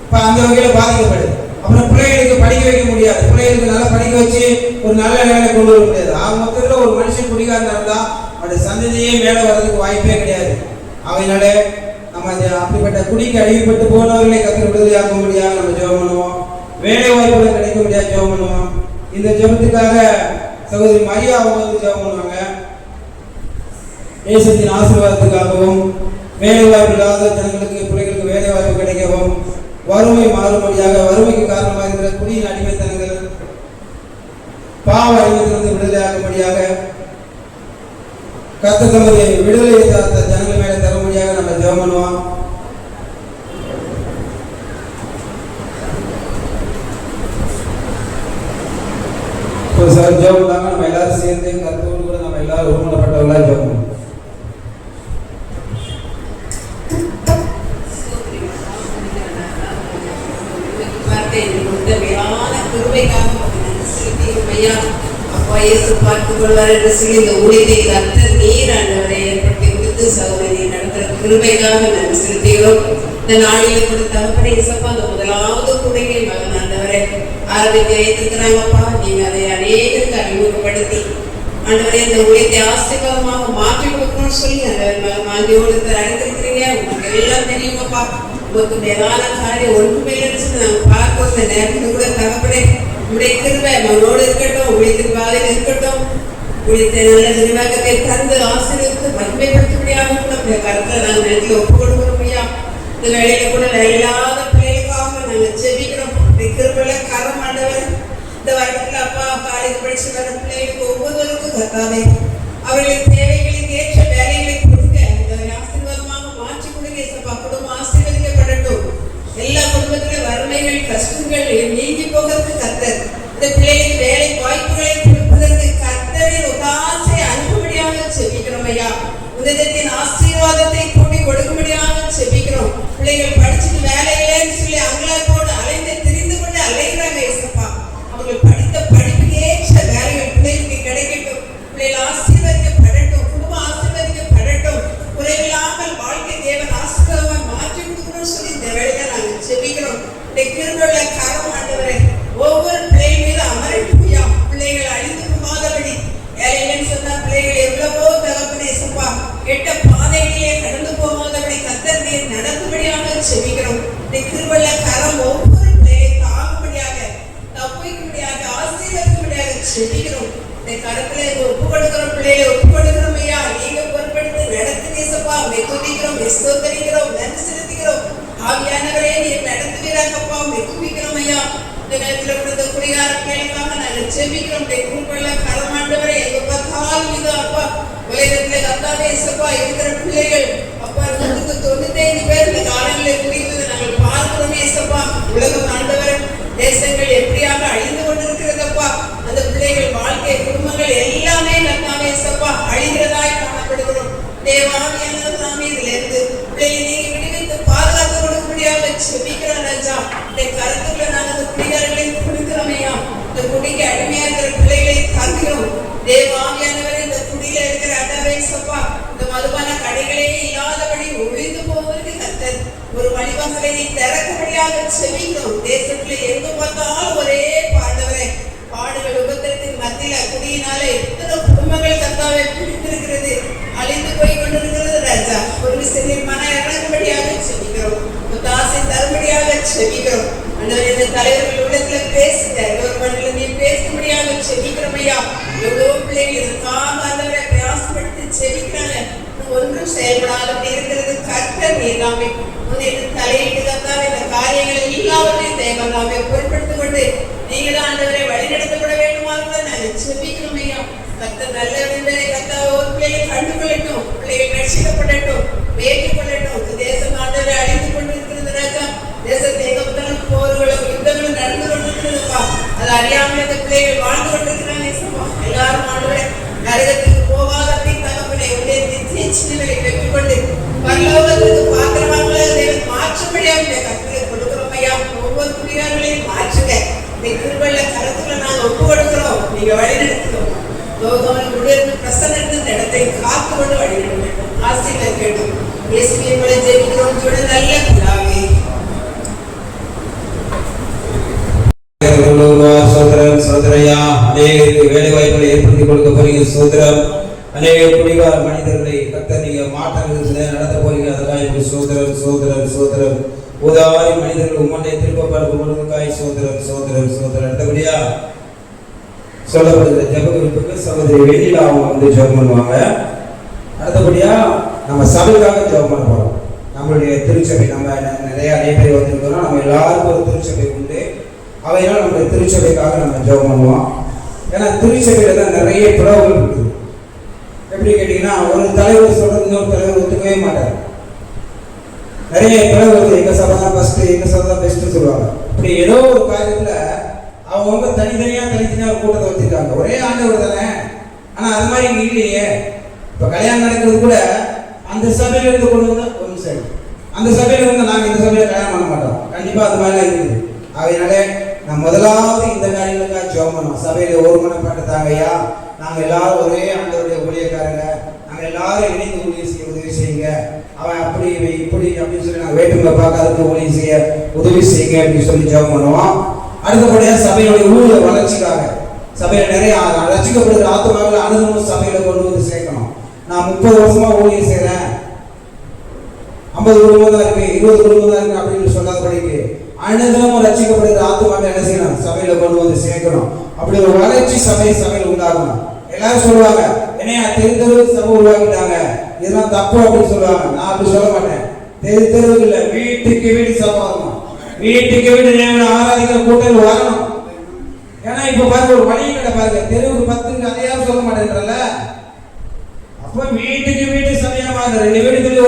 இப்ப அந்த வகையில பாதிக்கப்படுது. அப்புறம் பிள்ளைகளுக்கு படிக்க வைக்க முடியாது, பிள்ளைகளுக்கு நல்லா படிக்க வச்சு ஒரு நல்ல வேலை கொண்டு வர முடியாது. ஆக மொத்தத்தில் ஒரு மனுஷன் குடிகாரனா இருந்தா அவனுடைய சந்ததியே மேலே வர்றதுக்கு வாய்ப்பே கிடையாது. அதனால நம்ம அப்படிப்பட்ட குடிக்கு அடிமைப்பட்டு போனவர்களை கத்திர விடுதலையாக்க முடியாது நம்ம ஜெபம் பண்ணுவோம். வேலை வாய்ப்புகளை கிடைக்க முடியாது ஜெபம் பண்ணுவோம். இந்த ஜெபத்துக்காக சகோதரி மரியா அவங்க ஜெபம் பண்ணுவாங்க. தேசத்தின் ஆசீர்வாதத்துக்காகவும் வேலை வாய்ப்பு இல்லாத ஜனங்களுக்கு பிள்ளைகளுக்கு வேலை வாய்ப்பு கிடைக்கவும், வறுமை மாறும்படியாக, வறுமைக்கு காரணமாக இருக்கிற குடியின் அடிமைத்தனங்கள் பாவ அடிமைத்திலிருந்து விடுதலையாக்கும்படியாக, கர்த்தர் தமது விடுதலை ஜனங்கள் மேலே தரும்படியாக நம்ம ஜெபம் பண்ணுவோம். ஜெபம் பண்ணாங்க. நம்ம எல்லாரும் சேர்ந்து கருத்தோடு கூட நம்ம எல்லாரும் ஒருமனப்பட்டவர்களா ஜெபம் பண்ணுவோம். முதலாவது குடிகை மகன் ஆண்டவரை ஆரம்பித்து வைத்திருக்கிறாங்கப்பா. நீங்க அதை அநேகருக்கு அறிமுகப்படுத்தி ஆண்டவரே இந்த ஊழியத்தை ஆசீர்வாதமாக மாற்றி கொடுக்கணும்னு சொல்லி மாண்டியோடு அறிந்திருக்கிறீங்க. உங்களுக்கு எல்லாம் தெரியுங்கப்பா. உங்களுக்கு மேலான காரியம் ஒன்றுமே இருந்துச்சு நாங்க பார்க்க இந்த நேரத்துக்கு கூட தகப்படே உடைய கிருபை மகனோடு இருக்கட்டும், ஊழியத்தின் பாதையில் இருக்கட்டும். ஊழியத்தை நல்ல நிர்வாகத்தை தந்து ஆசீர்வதித்து மகிமைப்படுத்தபடியாக நம்முடைய கருத்தை நாங்கள் நேரத்தில் ஒப்பு கொடுக்கிறோம் ஐயா. இந்த வேலையில கூட வேலையில்லாத பிள்ளைகளுக்காக நாங்கள் ஜெபிக்கிறோம். கிருபையில கரம் ஆண்டவர் இந்த வருடத்துல அப்பா காலேஜ் படிச்சு வர பிள்ளைகளுக்கு ஒவ்வொருவருக்கும் கத்தாவே அவர்களின் தேவைகளுக்கு ஏற்ற வேலைகளை கொடுங்க. இந்த ஆசீர்வாதமாக மாற்றி கொடுங்க. குடும்பம் ஆசீர்வதிக்கப்படட்டும். எல்லா குடும்பத்திலும் வறுமைகள் கஷ்டங்கள் நீங்கி போகிறதுக்கு கர்த்தர் இந்த பிள்ளைகளுக்கு வேலை வாய்ப்புகளை கொடுப்பதற்கு கர்த்தரின் ஒத்தாசை அனுப்பும்படியாக செபிக்கிறோம் ஐயா. உதயத்தின் ஆசீர்வாதத்தை கூட்டி கொடுக்கும்படியாக செபிக்கிறோம். பிள்ளைகள் படிச்சுட்டு வேலை இல்லைன்னு சொல்லி அங்கலாப்போடு கிருபையுள்ள கரம் ஆண்டவரே ஒவ்வொரு பிள்ளை மீது அமரட்டுமையா. பிள்ளைகள் அழிந்து போகாதபடி ஏழைன்னு சொன்னா பிள்ளைகள் எவ்வளவோ தகப்பனே சப்பா கெட்ட பாதைகளிலே கடந்து போகாதபடி கர்த்தர் நீர் நடக்கும்படியாக செபிக்கிறோம். கிருபையுள்ள கரம் ஒவ்வொரு பிள்ளையை தாங்கும்படியாக தப்பிக்கும்படியாக ஆசீர்வதிக்கும்படியாக செபிக்கிறோம். இந்த கரத்துல ஒப்பு கொடுக்கிறோம், பிள்ளைகளை ஒப்பு கொடுக்கிறோம் ஐயா. நீங்க பொறுப்படுத்தி நடத்துங்க சப்பா. உங்களை துதிக்கிறோம், ஸ்தோத்திரிக்கிறோம், நன்றி செலுத்துகிறோம். ஆவியானவரே நீர் நடத்துவீராகப்பா. உங்களை துதிக்கிறோம் ஐயா. இந்த நேரத்தில் கொடுத்த குடிகார பிள்ளைகளுக்காக நாங்கள் செபிக்கிறோம். கிருபையுள்ள கரம் ஆண்டவரே எங்க பார்த்தாலும் இது அப்பா உலகத்துல கர்த்தாவே சப்பா இருக்கிற பிள்ளைகள் அப்பா 95 பேர் இந்த காலங்களில் குறித்தது நாங்கள் பார்க்கிறோமே சப்பா. உலகம் ஆண்டவர் தேசங்கள் எப்படியாக அழிந்து கொண்டிருக்கிறதப்பா. அந்த பிள்ளைகள் வாழ்க்கை குடும்பங்கள் எல்லாமே கர்த்தாவே சப்பா அழிகிறதாய் காணப்படுகிறோம். தேவாவியானவர் நாமே இதுல இருந்து பிள்ளையை நீங்க விடுவித்து பாதுகாத்து கொடுக்கும்படியாக செபிக்கிறோம் ராஜா. இந்த கருத்துக்களை நாங்கள் அந்த குடிகாரர்களை கொடுக்கிறோம் ஐயா. இந்த குடிக்கு அடிமையா இருக்கிற பிள்ளைகளை தருகிறோம். தேவாவியானவர் இந்த குடியில இருக்கிற அடவை சப்பா இந்த மதுபான கடைகளே இல்லாதபடி ஒழிந்து போவதற்கு கர்த்தர் ஒரு வழிவகை நீ திறக்கும்படியாக செபிக்கிறோம். தேசத்துல எங்க பார்த்தாலும் ஒரே பாண்டவரே பாடுகள் உபத்திரத்தின் மத்தியில குடியினால எத்தனை குடும்பங்கள் கர்த்தாவை பிடித்திருக்கிறது, அழிந்து போய் கொண்டிருக்கிறது ராஜா. ஒரு விஷயம் மன இறங்கும்படியாக செபிக்கிறோம், தாசை தரும்படியாக செபிக்கிறோம். அந்த தலைவர்கள் உள்ளத்துல பேசுங்க, ஒரு மண்ணில நீ பேசும்படியாக செபிக்கிறோம் ஐயா. எவ்வளவு பிள்ளைகள் இதற்காக ஆண்டவரை பிரயாசப்படுத்தி செபிக்கிறாங்க, ஒன்றும் செயல்படாத அப்படி இருக்கிறது. கர்த்தர் எல்லாமே தலையிட்டு கர்த்தாவே இந்த காரியங்களை எல்லாவற்றையும் தேவனாவே பொருட்படுத்திக் கொண்டு நீங்கள் ஆண்டவரை வழிநடத்தப்பட வேண்டுமாறு நாங்கள் செபிக்கிறோம் ஐயா. கர்த்தர் நல்ல விடுதலை கர்த்தாவை ஒரு பிள்ளைகளை கண்டுகொள்ளட்டும், பிள்ளைகள் ரட்சிக்கப்படட்டும், வேண்டிக் கொள்ளட்டும். தேசம் ஆண்டவரை அழிந்து கொண்டிருக்கிறது ராஜா. தேசத்தை எங்கப்பட்டாலும் போர்களும் யுத்தங்களும் நடந்து கொண்டிருக்கிறதுப்பா. அது அறியாமல் இந்த பிள்ளைகள் வாழ்ந்து கொண்டிருக்கிறாங்க. எல்லாரும் ஆண்டவரை நரகத்துக்கு போகாத அப்படி தகப்பனை உடைய நிச்சயங்களை பெற்றுக்கொண்டு பரலோகத்துக்கு பாத்திரமாக தேவன் மாற்றும்படியாக கற்பனை கொடுக்கிறோம் ஐயா. ஒவ்வொரு குடிகாரர்களையும் மாற்றுங்க. இந்த கிருபையுள்ள கருத்துல நாங்க ஒப்பு கொடுக்கிறோம். நீங்க வழிநடத்துகிறோம். பிரசன்னத்தின் இடத்தை காத்து கொண்டு வழிநடத்த ஆசீர்வாதம் கேட்டோம். இயேசுவின் மூலம் ஜெபிக்கிறோம் சொல்ல நல்ல பிதாவே. சோதரம் சோதரையா அநேகருக்கு வேலை வாய்ப்புகளை ஏற்படுத்தி கொடுக்க போறீங்க. சோதரம் அநேக குடிகார மனிதர்களை கர்த்தர் நீங்க மாற்றங்கள் நடத்த போறீங்க. அதெல்லாம் எனக்கு சோதரம் சோதரம் சோதரம் உதாரி மனிதர்கள் உம்மண்டை திருப்பப்படுவதற்காய் சோதரம் சோதரம் சோதரம். அடுத்தபடியா சொல்லப்படுகிற ஜெப குறிப்புக்கு சகோதரி வெளியில அவங்க வந்து ஜெபம் பண்ணுவாங்க. அடுத்தபடியா நம்ம சபைக்காக ஜெபம் பண்ண போறோம். நம்மளுடைய திருச்சபை நம்ம நிறைய பேர் வந்திருக்கிறோம். நம்ம எல்லாருக்கும் ஒரு திருச்சபை உண்டு. அவையினால் நம்முடைய திருச்சபைக்காக நம்ம ஜெபம் பண்ணுவோம். ஏன்னா திருச்சபையில தான் நிறைய பிளவுகள் இருக்குது. எப்படி கேட்டீங்கன்னா ஒரு தலைவர் சொல்றது இன்னொரு தலைவர் ஒத்துக்கவே மாட்டார். நிறைய பிளவுகள் எங்க சபை தான் ஃபர்ஸ்ட், எங்க சபை தான் பெஸ்ட் சொல்லுவாங்க. இப்படி ஏதோ ஒரு காரியத்துல அவங்க தனித்தனியா ஒரு கூட்டத்தை வச்சிருக்காங்க. ஒரே ஆண்டவர் தானே, ஆனா அது மாதிரி இங்க இல்லையே. இப்ப கல்யாணம் நடக்கிறது கூட அந்த சபையில இருந்து கொண்டு வந்தா ஒரு சரி, அந்த சபையில இருந்து நாங்க இந்த சபையில கல்யாணம் பண்ண மாட்டோம். கண்டிப்பா அது மாதிரிலாம் இருக்குது. அதனால நான் முதலாவது இந்த காரியங்களுக்காக ஜெபம் பண்ணுவோம். சபையில ஒருமனப்பட்டு ஐயா, நாங்க எல்லாரும் ஒரே ஆண்டவருடைய ஊழியக்காரங்க, நாங்க எல்லாரும் இணைந்து உதவி செய்யுங்க. அவன் அப்படி இப்படி அப்படின்னு சொல்லி நாங்க வேற்றுமை பார்க்காத ஊழியம் செய்ய உதவி செய்யுங்க அப்படின்னு சொல்லி ஜெபம் பண்ணுவோம். அடுத்தபடியா சபையுடைய ஊழிய வளர்ச்சிக்காக சபையில நிறைய ரசிக்கப்படுகிற ஆத்மாக்களை அனுபவம் சபையில கொண்டு வந்து சேர்க்கணும். நான் 30 வருஷமா ஊழியம் செய்யறேன், 50 குடும்பம் தான் இருக்கு, 20 குடும்பம் தான் இருக்கு அப்படின்னு சொல்லாதபடிக்கு அனுதினமும் ரசிக்கப்படுகிற ஆத்மாக்களை என்ன செய்யணும், சபையில கொண்டு வந்து சேர்க்கணும். அப்படி ஒரு வளர்ச்சி சபையில் உண்டாகணும். எல்லாரும் சொல்லுவாங்க, என்னையா தெரு சபை உருவாக்கிட்டாங்க, இதெல்லாம் தப்பு அப்படின்னு சொல்லுவாங்க. நான் அப்படி சொல்ல மாட்டேன். தெரு இல்ல, வீட்டுக்கு வீடு சபை வரணும். வீட்டுக்கு வீடு ஆராதிக்கிற கூட்டம் வரணும். ஏன்னா இப்ப பாருங்க, ஒரு வழி கடை பாருங்க, தெருவுக்கு 10 அதையாவது சொல்ல மாட்டேன்றல. அப்ப வீட்டுக்கு வீட்டு சபையா மாறுது. 2 வீட்டுக்கு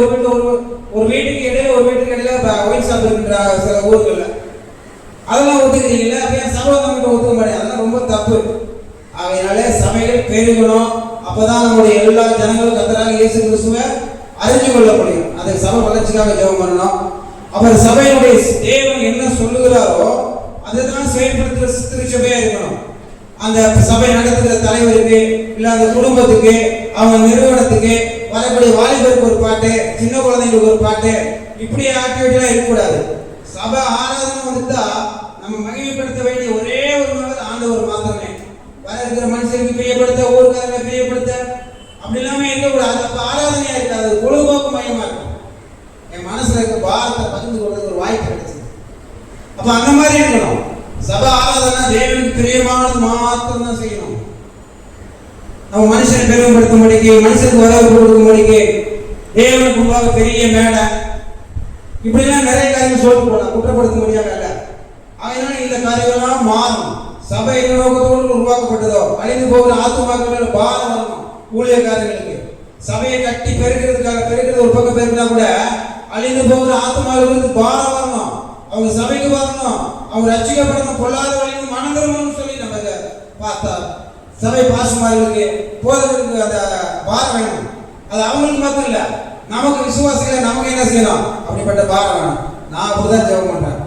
ஒரு வீட்டுக்கு இடையில ஒரு வீட்டுக்கு இடையில ஒயின் ஷாப் இருக்கின்ற சில ஊர்கள்ல அதெல்லாம் ஒத்துக்கிறீங்களா? அப்படியே சமூகம் கிட்ட ஒத்துக்க மாட்டேன். அதெல்லாம் ரொம்ப தப்பு. அதனால சபைகள் பெருகணும். அப்பதான் நம்முடைய எல்லா ஜனங்களும் கர்த்தராக இயேசு கிறிஸ்துவை அறிஞ்சு கொள்ள முடியும். அதுக்கு சபை வளர்ச்சிக்காக ஜெபம் பண்ணணும். அப்புறம் சபையுடைய தேவன் என்ன சொல்லுகிறாரோ அதுதான் செயல்படுத்துகிற திருச்சபையா இருக்கணும். அந்த சபை நடத்துகிற தலைவருக்கு இல்ல அந்த குடும்பத்துக்கு அவங்க நிறுவனத்துக்கு வரக்கூடிய வாலிபருக்கு ஒரு பாட்டு, சின்ன குழந்தைங்களுக்கு ஒரு பாட்டு, இப்படி ஆக்டிவிட்டிலாம் இருக்கக்கூடாது. சபை ஆராதனை வந்துட்டா நம்ம மகிமைப்படுத்த வேண்டிய ஒரே ஒரு நபர் ஆண்டவர் மாத்திரமே. வர இருக்கிற மனுஷனுக்கு பிரியப்படுத்த, ஊருக்காரங்களை பிரியப்படுத்த அப்படி எல்லாமே இருக்கக்கூடாது. அப்ப ஆராதனையா இருக்காது, பொழுதுபோக்கு மையமா இருக்கும். என் மனசுல இருக்க பாரத்தை பகிர்ந்து கொள்றது ஒரு வாய்ப்பு கிடைச்சது. அப்ப அந்த மாதிரி இருக்கணும். சபை ஆராதனை தேவனுக்கு பிரியமானது மாத்திரம் தான் செய்யணும். நம்ம மனுஷனை பெருமைப்படுத்தும்படிக்கு, மனுஷனுக்கு வரவு கொடுக்கும்படிக்கு, தேவனுக்கு முன்பாக பெரிய மேடை இப்படிலாம் நிறைய காரியங்கள் சொல்லிட்டு போகலாம், குற்றப்படுத்த முடியாத அல்ல. அதனால இந்த காரியங்கள்லாம் மாறும். சபை என்ன நோக்கத்தோடு உருவாக்கப்பட்டதோ அழிந்து போகிற ஆத்துமாக்கள் மேல பாரம் வரணும். ஊழியக்காரர்களுக்கு சபையை கட்டி பெருக்கிறது ஒரு பக்கம் பெருக்கினா கூட அழிந்து போகிற ஆத்துமாக்களுக்கு பாரம் வரணும். அவங்க சபைக்கு வரணும், அவங்க ரட்சிக்கப்படணும், பொல்லாத வழிந்து மனம் திரும்பணும்னு சொல்லி நம்ம பார்த்தா சபை பாசமார்களுக்கு போதவர்களுக்கு அந்த பாரம் வேணும். அது அவங்களுக்கு மட்டும் இல்ல, நமக்கு விசுவாசிகளை நமக்கு என்ன செய்யணும், அப்படிப்பட்ட பாரம் வேணும். நான் அப்படிதான் ஜெபம் பண்றேன்.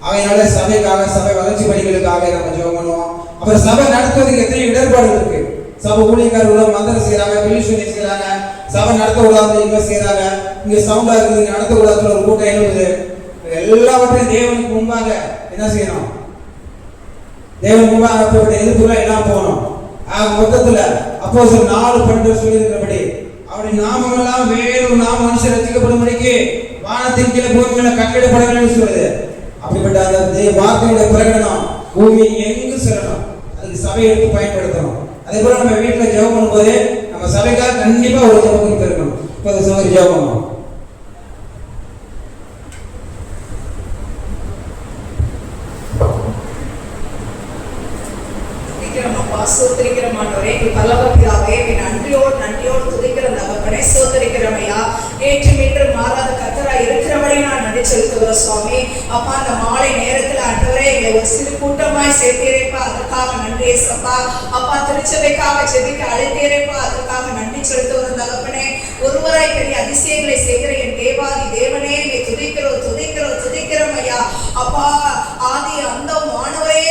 அவையினால சபைக்காக, சபை வளர்ச்சி பணிகளுக்காக நம்ம ஜெபம் பண்ணுவோம். அப்புறம் சபை நடத்துவதற்கு எத்தனை இடர்பாடுகள் இருக்கு. சபை ஊழியக்காரர்கள் மந்திரம் செய்யறாங்க, வெளிச்சொல்லி செய்யறாங்க, சபை நடத்த கூடாது இங்க செய்யறாங்க, இங்க சவுண்டா இருக்குது, இங்க நடத்த கூடாதுல ஒரு கூட்டம் எழுதுது. எல்லாவற்றையும் தேவனுக்கு முன்பாக என்ன செய்யணும், தேவனுக்கு முன்பாக அப்படிப்பட்ட எதிர்ப்புகள் எல்லாம் போகணும். மொத்தத்துல அப்போஸ்தலர் 4:12 சொல்லியிருக்கிறபடி அவருடைய நாமமெல்லாம் வேறு நாம் மனுஷர் ரட்சிக்கப்படும்படிக்கு வானத்தின் கீழே பூமி மேல கட்டளிடப்பட வேண்டும் சொல்லுது. அப்படிப்பட்ட அந்த வார்த்தையுடைய பிரகடனம் பூமி எங்கு செல்லணும், அதுக்கு சபையை எடுத்து பயன்படுத்தணும். அதே போல நம்ம வீட்டுல ஜெபம் பண்ணும்போது நம்ம சபைக்காக கண்டிப்பா ஒரு ஜெபம் இருக்கணும். இப்போ சபை ஜெபம் பண்ணணும். சோதரிக்கிறோம் ஆண்டவரே, எங்கள் பரலோக பிதாவே, நன்றியோடு துதிக்கிற தகப்பனே, சோதரிக்கிறோம் ஐயா. நேற்று மீண்டும் மாறாத கர்த்தராய் இருக்கிறபடி நான் நன்றி செலுத்துகிறோம் சுவாமி. அப்பா, அந்த மாலை நேரத்தில் ஆண்டவரே எங்களை ஒரு சிறு கூட்டமாய் சேர்த்தீரேப்பா, அதற்காக நன்றி ஏசப்பா. அப்பா, திருச்சபைக்காக ஜெபிக்க அழைத்தீரேப்பா, அதற்காக நன்றி செலுத்துகிறோம் தகப்பனே. ஒருவராய் பெரிய அதிசயங்களை செய்கிற என் தேவாதி தேவனே, என்னை துதிக்கிறோம் ஐயா. அப்பா, ஆதி அந்த மாணவரே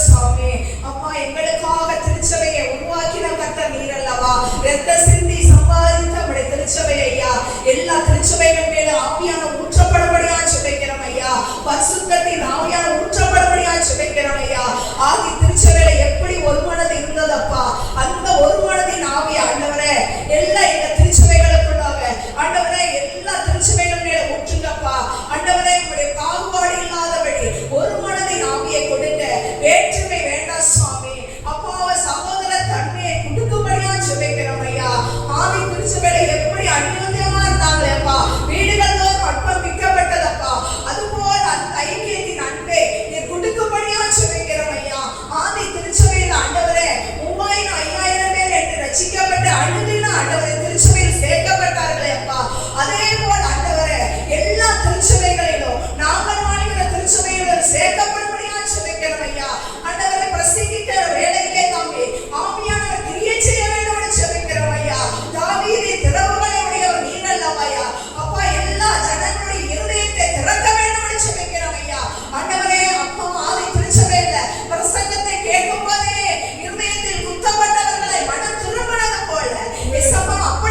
சுவாமி. அப்பா, எங்களுக்காக திருச்சபையை உருவாக்கின கர்த்தர் நீர் அல்லவா. இரத்த சிந்தி சம்பாதித்த நம்முடைய திருச்சபை ஐயா, எல்லா திருச்சபைகள் மேல ஆவியான ஊற்றப்படும்படியா ஜெபிக்கிறோம் ஐயா. பரிசுத்தத்தின் ஆவியான ஊற்றப்படும்படியா ஜெபிக்கிறோம் ஐயா. ஆதி திருச்சபையில எப்படி ஒரு மனது இருந்ததப்பா, அந்த ஒரு மனதின் ஆவி ஆண்டவரே எல்லா எங்க திருச்சபைகளுக்குள்ளாக ஆண்டவரே எல்லா திருச்சபைகள் மேல ஊற்றுங்கப்பா. ஆண்டவரே உங்களுடைய பாகுபாடு இல்லாதபடி ஒரு மனதின் ஆவியை கொடுங்க. வேற்றுமை வேண்டாம் சுவாமி. அப்பாவ சகோதர தன்மையை கொடுக்கும்படியா ஜெபிக்கிறோம் ஐயா. ஆதி திருச்சபையில எப்படி அந்யோன்யமா இருந்தாங்களே அப்பா, வீடுகள் தோறும் அற்பம் விற்கப்பட்டதப்பா, அதுபோல் அந்த ஐக்கியத்தின் அன்பை நீ கொடுக்கும்படியா ஜெபிக்கிறோம் ஐயா. ஆதி திருச்சபையில் ஆண்டவரே 3000-5000 பேர் என்று ரட்சிக்கப்பட்டு அழுதின ஆண்டவரே திருச்சபையில் சேர்க்கப்பட்டார்களே அப்பா, அதே போல் ஆண்டவரே எல்லா திருச்சபைகளிலும் நாங்கள் வாழ்கிற திருச்சபையில் சேர்க்கப்படும்படியா ஜெபிக்கிறோம் ஐயா. ஆண்டவரை பிரசங்கிக்கிற வேளையிலே தாமே ஆவியானவர் கிரியை செய்ய வேண்டும் என்று ஜெபிக்கிறோம் ஐயா. தாவீதின் திறவுகளை உடையவர் நீர் அல்லவாயா. அப்பா, எல்லா ஜனங்களுடைய இருதயத்தை திறக்க வேண்டும் என்று ஜெபிக்கிறோம் ஐயா. ஆண்டவரே, அப்பா, ஆதி திருச்சபையில பிரசங்கத்தை கேட்கும் போதே இருதயத்தில் குத்தப்பட்டவர்களை மனம் திரும்பினது போல அப்பா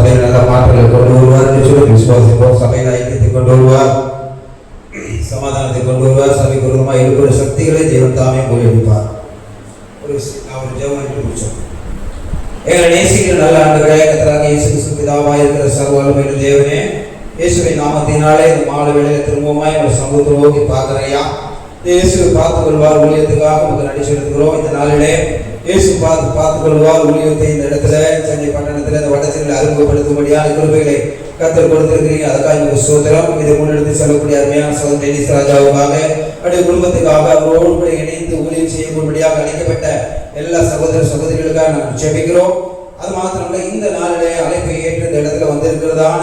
சபையில் நல்ல மாற்றங்களை கொண்டு வருவார் என்று சொல்லி விசுவாசிப்போம். சபையில் ஐக்கியத்தை கொண்டு வருவார், சமாதானத்தை கொண்டு வருவார். சபைக்கு விரோதமாக இருக்கிற சக்திகளை தேவன் தாமே முறியடிப்பார். ஒரு ஜெபம் என்று முடிச்சோம். எங்களை நேசிக்கிற நல்ல ஆண்டவரே, கர்த்தராகிய இயேசு கிறிஸ்து பிதாவாய் இருக்கிற சர்வ வல்லமையுள்ள தேவனே, இயேசுவின் நாமத்தினாலே இந்த மாலை வேளையில திரும்பவுமாய் உங்கள் சமூகத்தை நோக்கி பார்க்கிறையா. இயேசு பார்த்துக் கொள்வார், ஊழியத்துக்காக உங்களுக்கு நன்றி செலுத்துகிறோம். இந்த நாளிலே இயேசு பார்த்துக் கொள்வார் ஊழியத்தை இந்த இடத்துல சென்னை பட்டணத்தில் இந்த வடத்தில் அறிமுகப்படுத்தும்படியான கிருபைகளை கர்த்தர் கொடுத்திருக்கிறீங்க. அதுக்காக உங்களுக்கு ஸ்தோத்திரம். இதை முன்னெடுத்து செல்லக்கூடிய அருமையான சகோதரர் டெனிஸ் ராஜாவுக்காக, அவருடைய குடும்பத்துக்காக, அவரோடு கூட இணைந்து ஊழியம் செய்யும்படியாக அழைக்கப்பட்ட எல்லா சகோதர சகோதரிகளுக்காக நாங்கள் ஜெபிக்கிறோம். அது மாத்திரமல்ல, இந்த நாளிலே அழைப்பை ஏற்று இந்த இடத்துல வந்திருக்கிறதான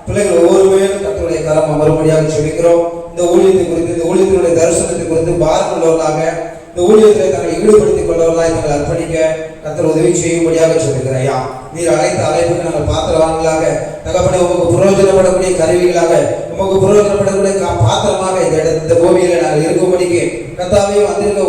பிள்ளைகள் ஒவ்வொருவரும் கர்த்தருடைய கரம் அமரும்படியாக ஜெபிக்கிறோம். இந்த ஊழியத்தை குறித்து, இந்த ஊழியத்தினுடைய தரிசனத்தை குறித்து பாரம் கொண்டவர்களாக, இந்த ஊழியத்தில் தங்களை ஈடுபடுத்திக் கொண்டவர்களாக தங்களை அர்ப்பணிக்க கர்த்தர் உதவி செய்யும்படியாக சொல்லுகிறாயா. நீர் அழைத்த அழைப்புக்கு நாங்கள் பாத்திரவான்களாக, தகப்பனே உமக்கு பிரயோஜனப்படக்கூடிய கருவிகளாக, உமக்கு பிரயோஜனப்படக்கூடிய பாத்திரமாக இந்த பூமியில நாங்கள் இருக்கும்படிக்கு கர்த்தாவே வந்திருக்க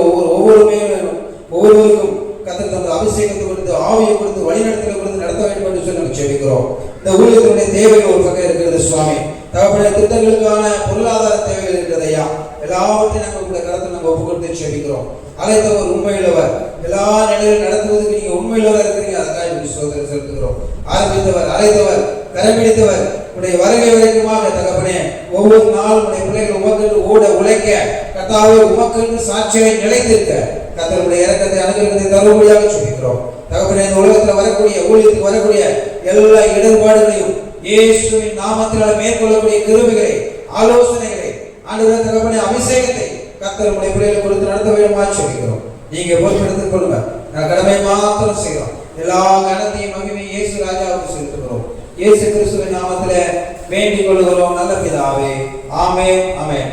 ஒவ்வொருவருக்கும் கர்த்தர் தமது அபிஷேகத்தை கொடுத்து, ஆவியை கொடுத்து, வழிநடத்தலை கொடுத்து நடத்த வேண்டும் என்று சொல்லி நாங்கள் ஜெபிக்கிறோம். இந்த ஊழியத்தினுடைய தேவைகள் ஒரு பக்கம் இருக்கிறது சுவாமி. தகப்பனே திட்டங்களுக்கான பொருளாதார தேவைகள் இருக்கிறது ஐயா. எல்லாவற்றையும் நாங்கள் உங்களுடைய கருத்தை நாங்கள் ஒப்பு கொடுத்து ஜெபிக்கிறோம். அழைத்தவர் உண்மையுள்ளவர், எல்லா நிலையிலும் நடத்துவதற்கு நீங்க உண்மையுள்ளவர் இருக்கிறீங்க. அதுக்காக சோதனை செலுத்துகிறோம். ஆரம்பித்தவர், அழைத்தவர், கரம்பிடித்தவர், உடைய வருகை வரைக்குமாக தகப்பனே ஒவ்வொரு நாளும் உடைய பிள்ளைகள் உமக்கென்று ஓட உழைக்க, கர்த்தாவே உமக்கென்று சாட்சியை நிலைத்திருக்க கர்த்தருடைய இரக்கத்தை அனுகிரகத்தை தரும்படியாக சொல்லிக்கிறோம். தகப்பனே இந்த உலகத்தில் வரக்கூடிய ஊழியத்துக்கு வரக்கூடிய எல்லா இடர்பாடுகளையும் இயேசுவின் நாமத்தினால் மேற்கொள்ளக்கூடிய கிருபைகளை, ஆலோசனைகளை, ஆண்டவரே தகப்பனே அபிஷேகத்தை கர்த்தருடைய பிள்ளைகளை கொடுத்து நடத்த வேண்டுமா சொல்லிக்கிறோம். நீங்க பொறுப்பெடுத்துக் கொள்ளுங்க. நான் கடமை மாத்திரம் செய்கிறோம். எல்லா கனத்தையும் மகிமையும் இயேசு ராஜாவுக்கு செலுத்துகிறோம். இயேசு கிறிஸ்துவின் நாமத்திலே வேண்டிக் கொள்கிறோம் நல்ல பிதாவே. ஆமென், ஆமென்.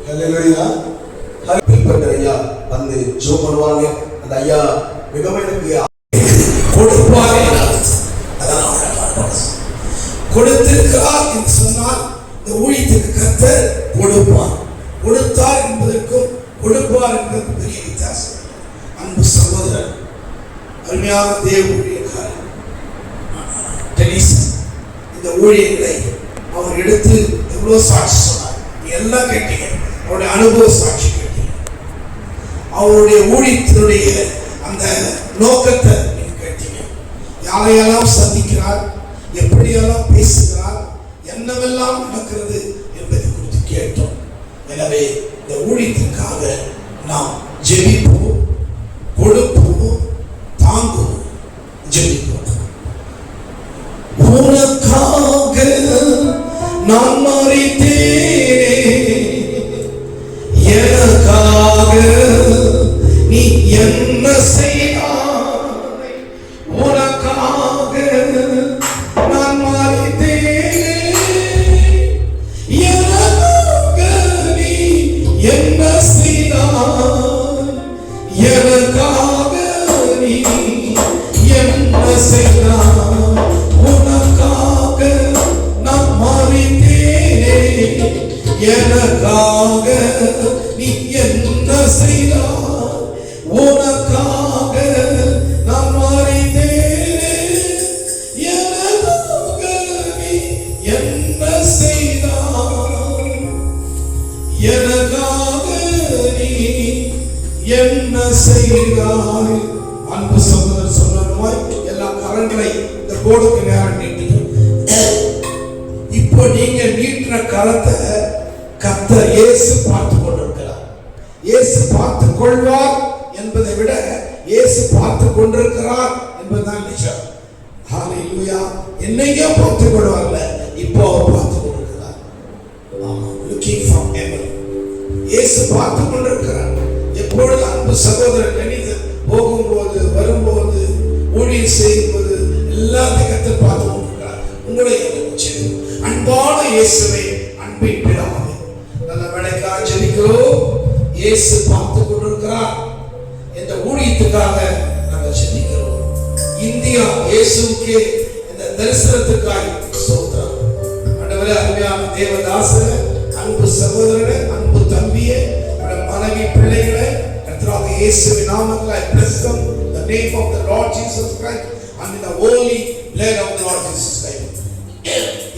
ஹல்லேலூயா. பின்பற்ற ஐயா வந்து ஜெபம் பண்ணுவாங்க. அந்த ஐயா மிகவும் எனக்கு கொடுப்பாரே, கொடுத்திருக்கிறார் என்று சொன்னால் இந்த ஊழியத்துக்கு கர்த்தர் கொடுப்பார். கொடுத்தார் என்பதற்கும் கொடுப்பார் என்பதற்கும் பெரிய வித்தியாசம். அன்பு சகோதரர், அருமையான தேவ ஊழியக்காரர் டெனிஸ், இந்த ஊழியர்களை அவர் எடுத்து எவ்வளவு சாட்சி சொன்னார். எல்லாம் கேட்டீங்க, அவருடைய அனுபவ சாட்சி கேட்டீங்க. அவருடைய ஊழியத்தினுடைய அந்த நோக்கத்தை நீங்க கேட்டீங்க. யாரையெல்லாம் சந்திக்கிறார், எப்படியெல்லாம் பேசுகிறார், என்னவெல்லாம் நடக்கிறது என்பதை குறித்து கேட்டோம். எனவே இந்த ஊழியத்திற்காக நாம் ஜெபிப்போம், கொடுப்போம், தாங்குவோம். ஜெபிப்போம். உனக்காக நான் மரித்தேனே, எனக்காக நீ என்ன செய்தாய், உனக்காக நான் மரித்தேனே, எனக்காக நீ என்ன செய்தாய், எனக்காக நீ என்ன செய்தாய், உனக்காக நான் மரித்தேனே, எனக்காக நீ என்ன செய்தாய், உனக்காக நான் மரித்தேனே, எனக்காக நீ என்ன செய்தாய், எனக்காக நீ என்ன செய்தாய். அன்பு சகோதரர் சொன்னதுமாய் எல்லா கரங்களை இந்த போர்டுக்கு நேரம் நீட்டுங்க. இப்போ நீங்க நீட்டின கரத்தை கர்த்தர் இயேசு பார்த்து கொண்டிருக்கிறார். இயேசு பார்த்து கொள்வார் என்பதை விட இயேசு பார்த்து கொண்டிருக்கிறார் என்பதுதான் நிஜம். ஹல்லேலூயா. என்னையோ பார்த்து கொள்வார்ல, இப்போ அவர் பார்த்து கொண்டிருக்கிறார். Looking from heaven. இயேசு பார்த்து கொண்டிருக்கிறார். எப்பொழுது அன்பு சகோதரர் கணித போகும்போது, வரும்போது, ஊழியம் செய்யும்போது எல்லாத்தையும் கர்த்தர் பார்த்து கொண்டிருக்கிறார். உங்களை அன்பான இயேசுவை, அன்பின் பிதாவே, நல்ல வேளைக்காக ஜெபிக்கிறோம். இயேசு பார்த்து கொண்டிருக்கிறார். இந்த ஊழியத்துக்காக நாங்கள் ஜெபிக்கிறோம். இந்தியா இயேசுவுக்கு இந்த தரிசனத்துக்காக ஸ்தோத்திரம். ஆண்டவரே, அருமையான தேவதாசரே, அன்பு சகோதரனே, அன்பு தம்பியே, மனைவி, பிள்ளைகளை கர்த்தராகிய இயேசுவின் நாமத்தில் I bless them in the name of the Lord Jesus Christ and in the holy Let of the Lord Jesus Christ.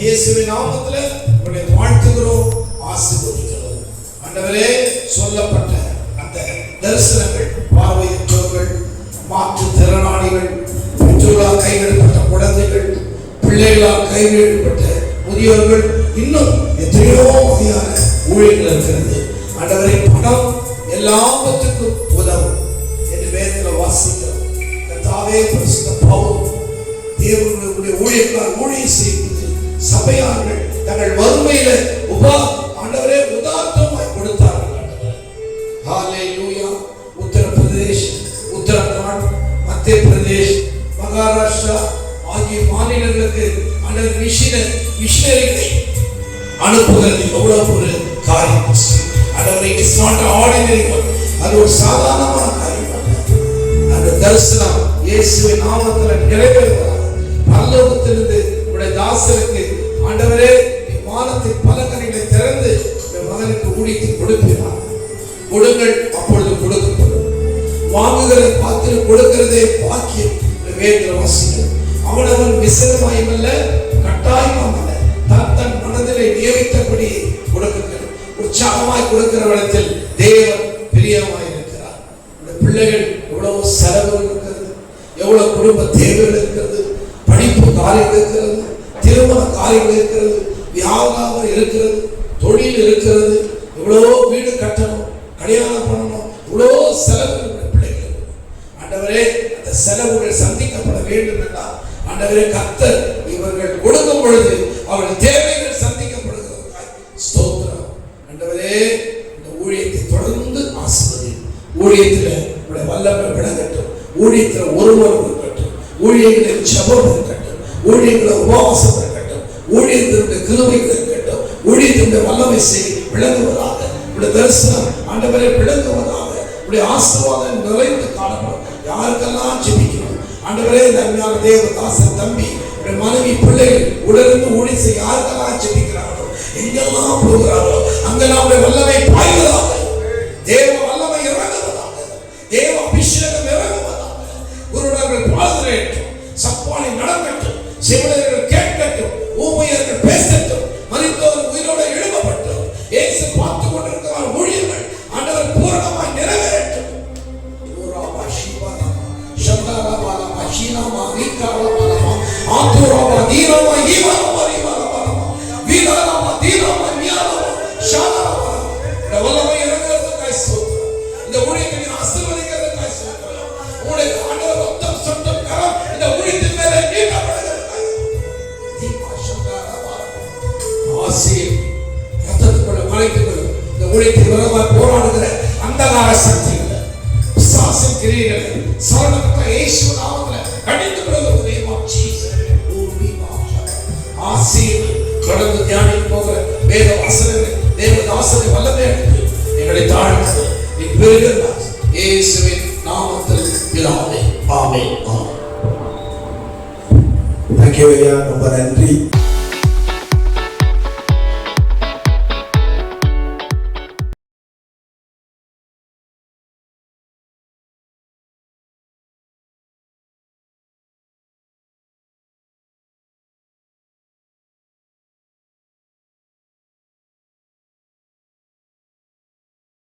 இயேசுவின் நாமத்திலே உங்களை வாழ்த்துகிறோம், ஆசீர்வதிக்கிறோம். ஆண்டவரே, சொல்லப்பட்ட அந்த தரிசனங்கள், பார்வையற்றவர்கள், மாற்றுத்திறனாளிகள், பெற்றோரால் கைவிடப்பட்ட குழந்தைகள், பிள்ளைகளால் கைவிடப்பட்ட முதியோர்கள், இன்னும் எத்தனையோ வகையான ஊழியர்கள் இருக்கிறது. ஆண்டவரை, பணம் எல்லாவற்றுக்கும் உதவும் என்று வேதத்தில் வாசிக்கிறோம். கர்த்தாவே, பரிசுத்த பவுல் தேவனுடைய ஊழியர்களால் ஊழியம் செய்வது சபையார்கள் தங்கள் வறுமையில ஆண்டவரே உதாரணமாய் கொடுத்தார்கள். ஹல்லேலூயா. உத்தரப்பிரதேஷ், உத்தரகாண்ட், மத்திய பிரதேஷ், மகாராஷ்டிரா ஆகிய மாநிலங்களுக்கு ஆண்டவர் மிஷனரிகளை அனுப்புகிறது. எவ்வளவு ஒரு காரியம்! ஆண்டவரே, இட்ஸ் நாட் ஆர்டினரி ஒர்க். அது ஒரு சாதாரணமான காரியம் அல்ல. அந்த தரிசனம் இயேசுவின் நாமத்தில் நிறைவேறுவதாக பரலோகத்திலிருந்து உடைய தாசருக்கு ஆண்டவரே, வானத்தின் பலகணிகளை திறந்து மகனுக்கு ஊழித்து கொடுக்கிறார். கொடுங்கள், அப்பொழுது கொடுக்கப்படும். வாங்குகிற பாத்திரம் கொடுக்கிறதே பாக்கியம். வேதத்தில் வாசிக்கிறோம். அவனவன் விசேஷமாயமல்ல, கட்டாயமல்ல, தன் மனதிலே நியமித்தபடி கொடுக்கிறது. உற்சாகமாய் கொடுக்கிற இடத்தில் தேவன் பிரியமாய் இருக்கிறார். பிள்ளைகள் எவ்வளவு செலவு இருக்கிறது, எவ்வளவு குடும்ப தேவைகள் இருக்கிறது, படிப்பு காரியங்கள் இருக்கிறது, திருமண காரியங்கள் இருக்கிறது, வியாபாரம் இருக்கிறது, தொழில் இருக்கிறது, இவ்வளோ வீடு கட்டணும், கல்யாணம் பண்ணணும், இவ்வளோ செலவுகள் பிள்ளைகள். ஆண்டவரே, அந்த செலவுகள் சந்திக்கப்பட வேண்டும் என்றால் ஆண்டவரே, கர்த்தர் இவர்கள் கொடுக்கும் பொழுது அவர்கள் தேவைகள் சந்திக்கப்படுகிறதற்காக ஸ்தோத்திரம். ஆண்டவரே, இந்த ஊழியத்தை தொடர்ந்து ஆசீர்வதி. ஊழியத்தில் உடைய வல்லமை விளங்கட்டும். ஊழியத்தில் ஒருவர் இருக்கட்டும். ஊழியர்களின் ஜெபம் இருக்கட்டும். ஊழியர்களின் உபவாசம் இருக்கட்டும். ஊழியத்தினுடைய கிருபைகள் இருக்கட்டும். ஊழியத்தினுடைய வல்லமை விளங்குவதாக. உடைய தரிசனம் ஆண்டவரே விளங்குவதாக. உடைய ஆசீர்வாதம் நிறைந்து காணப்படும். யாருக்கெல்லாம் ஜெபிக்கணும் ஆண்டவரே, நன்மையான தேவதாசன் தம்பி, உடைய மனைவி, பிள்ளைகள் உடலிருந்து ஊழியம் செய்ய யாருக்கெல்லாம் ஜெபிக்கிறார்களோ, எங்கெல்லாம் போகிறார்களோ அங்கெல்லாம் உடைய வல்லமை பாய்வதாக. தேவ வல்லமை இறங்குவதாக. தேவ அபிஷேகம் இறங்குவதாக. குருடர்கள் பாதுகாக்கட்டும், சப்பானி நடக்கட்டும், செவிலியர்கள் கேட்கட்டும், ஊமையர்கள் பேசட்டும், மரித்தோர் உயிரோடு எழுப்பப்பட்டும். இயேசு பார்த்து கொண்டிருக்கிறார். ஊழியர்கள் ஆண்டவர் பூரணமாய் நிறைவேறட்டும். இந்த ஊழியத்தை ஆசீர்வதிக்கிறதுக்காக உங்களுடைய ஆண்டவர் ரத்தம் சொட்டும் கரம் இந்த ஊழியத்தின் மேலே நீட்டப்படுகிறது. ரத்தத்துக்குள்ள மறைத்துக்குள்ள இந்த ஊழியத்தின் விரோதமாக போராடுகிற அந்தகார சக்திகள், பிசாசின் கிரியைகளை சரணப்பட்ட இயேசு நாமத்தில் கடிந்து விடுகிறது. தொடர்ந்து தியானிக்க போகிற வேத வாசகங்களை தேவதாசனை வல்லமை எடுத்து எங்களை தாழ்த்து பெறுகிறார். இயேசுவின் நாமத்தில் பிதாவே, ஆமென். தேங்க்யூ ஐயா, ரொம்ப நன்றி.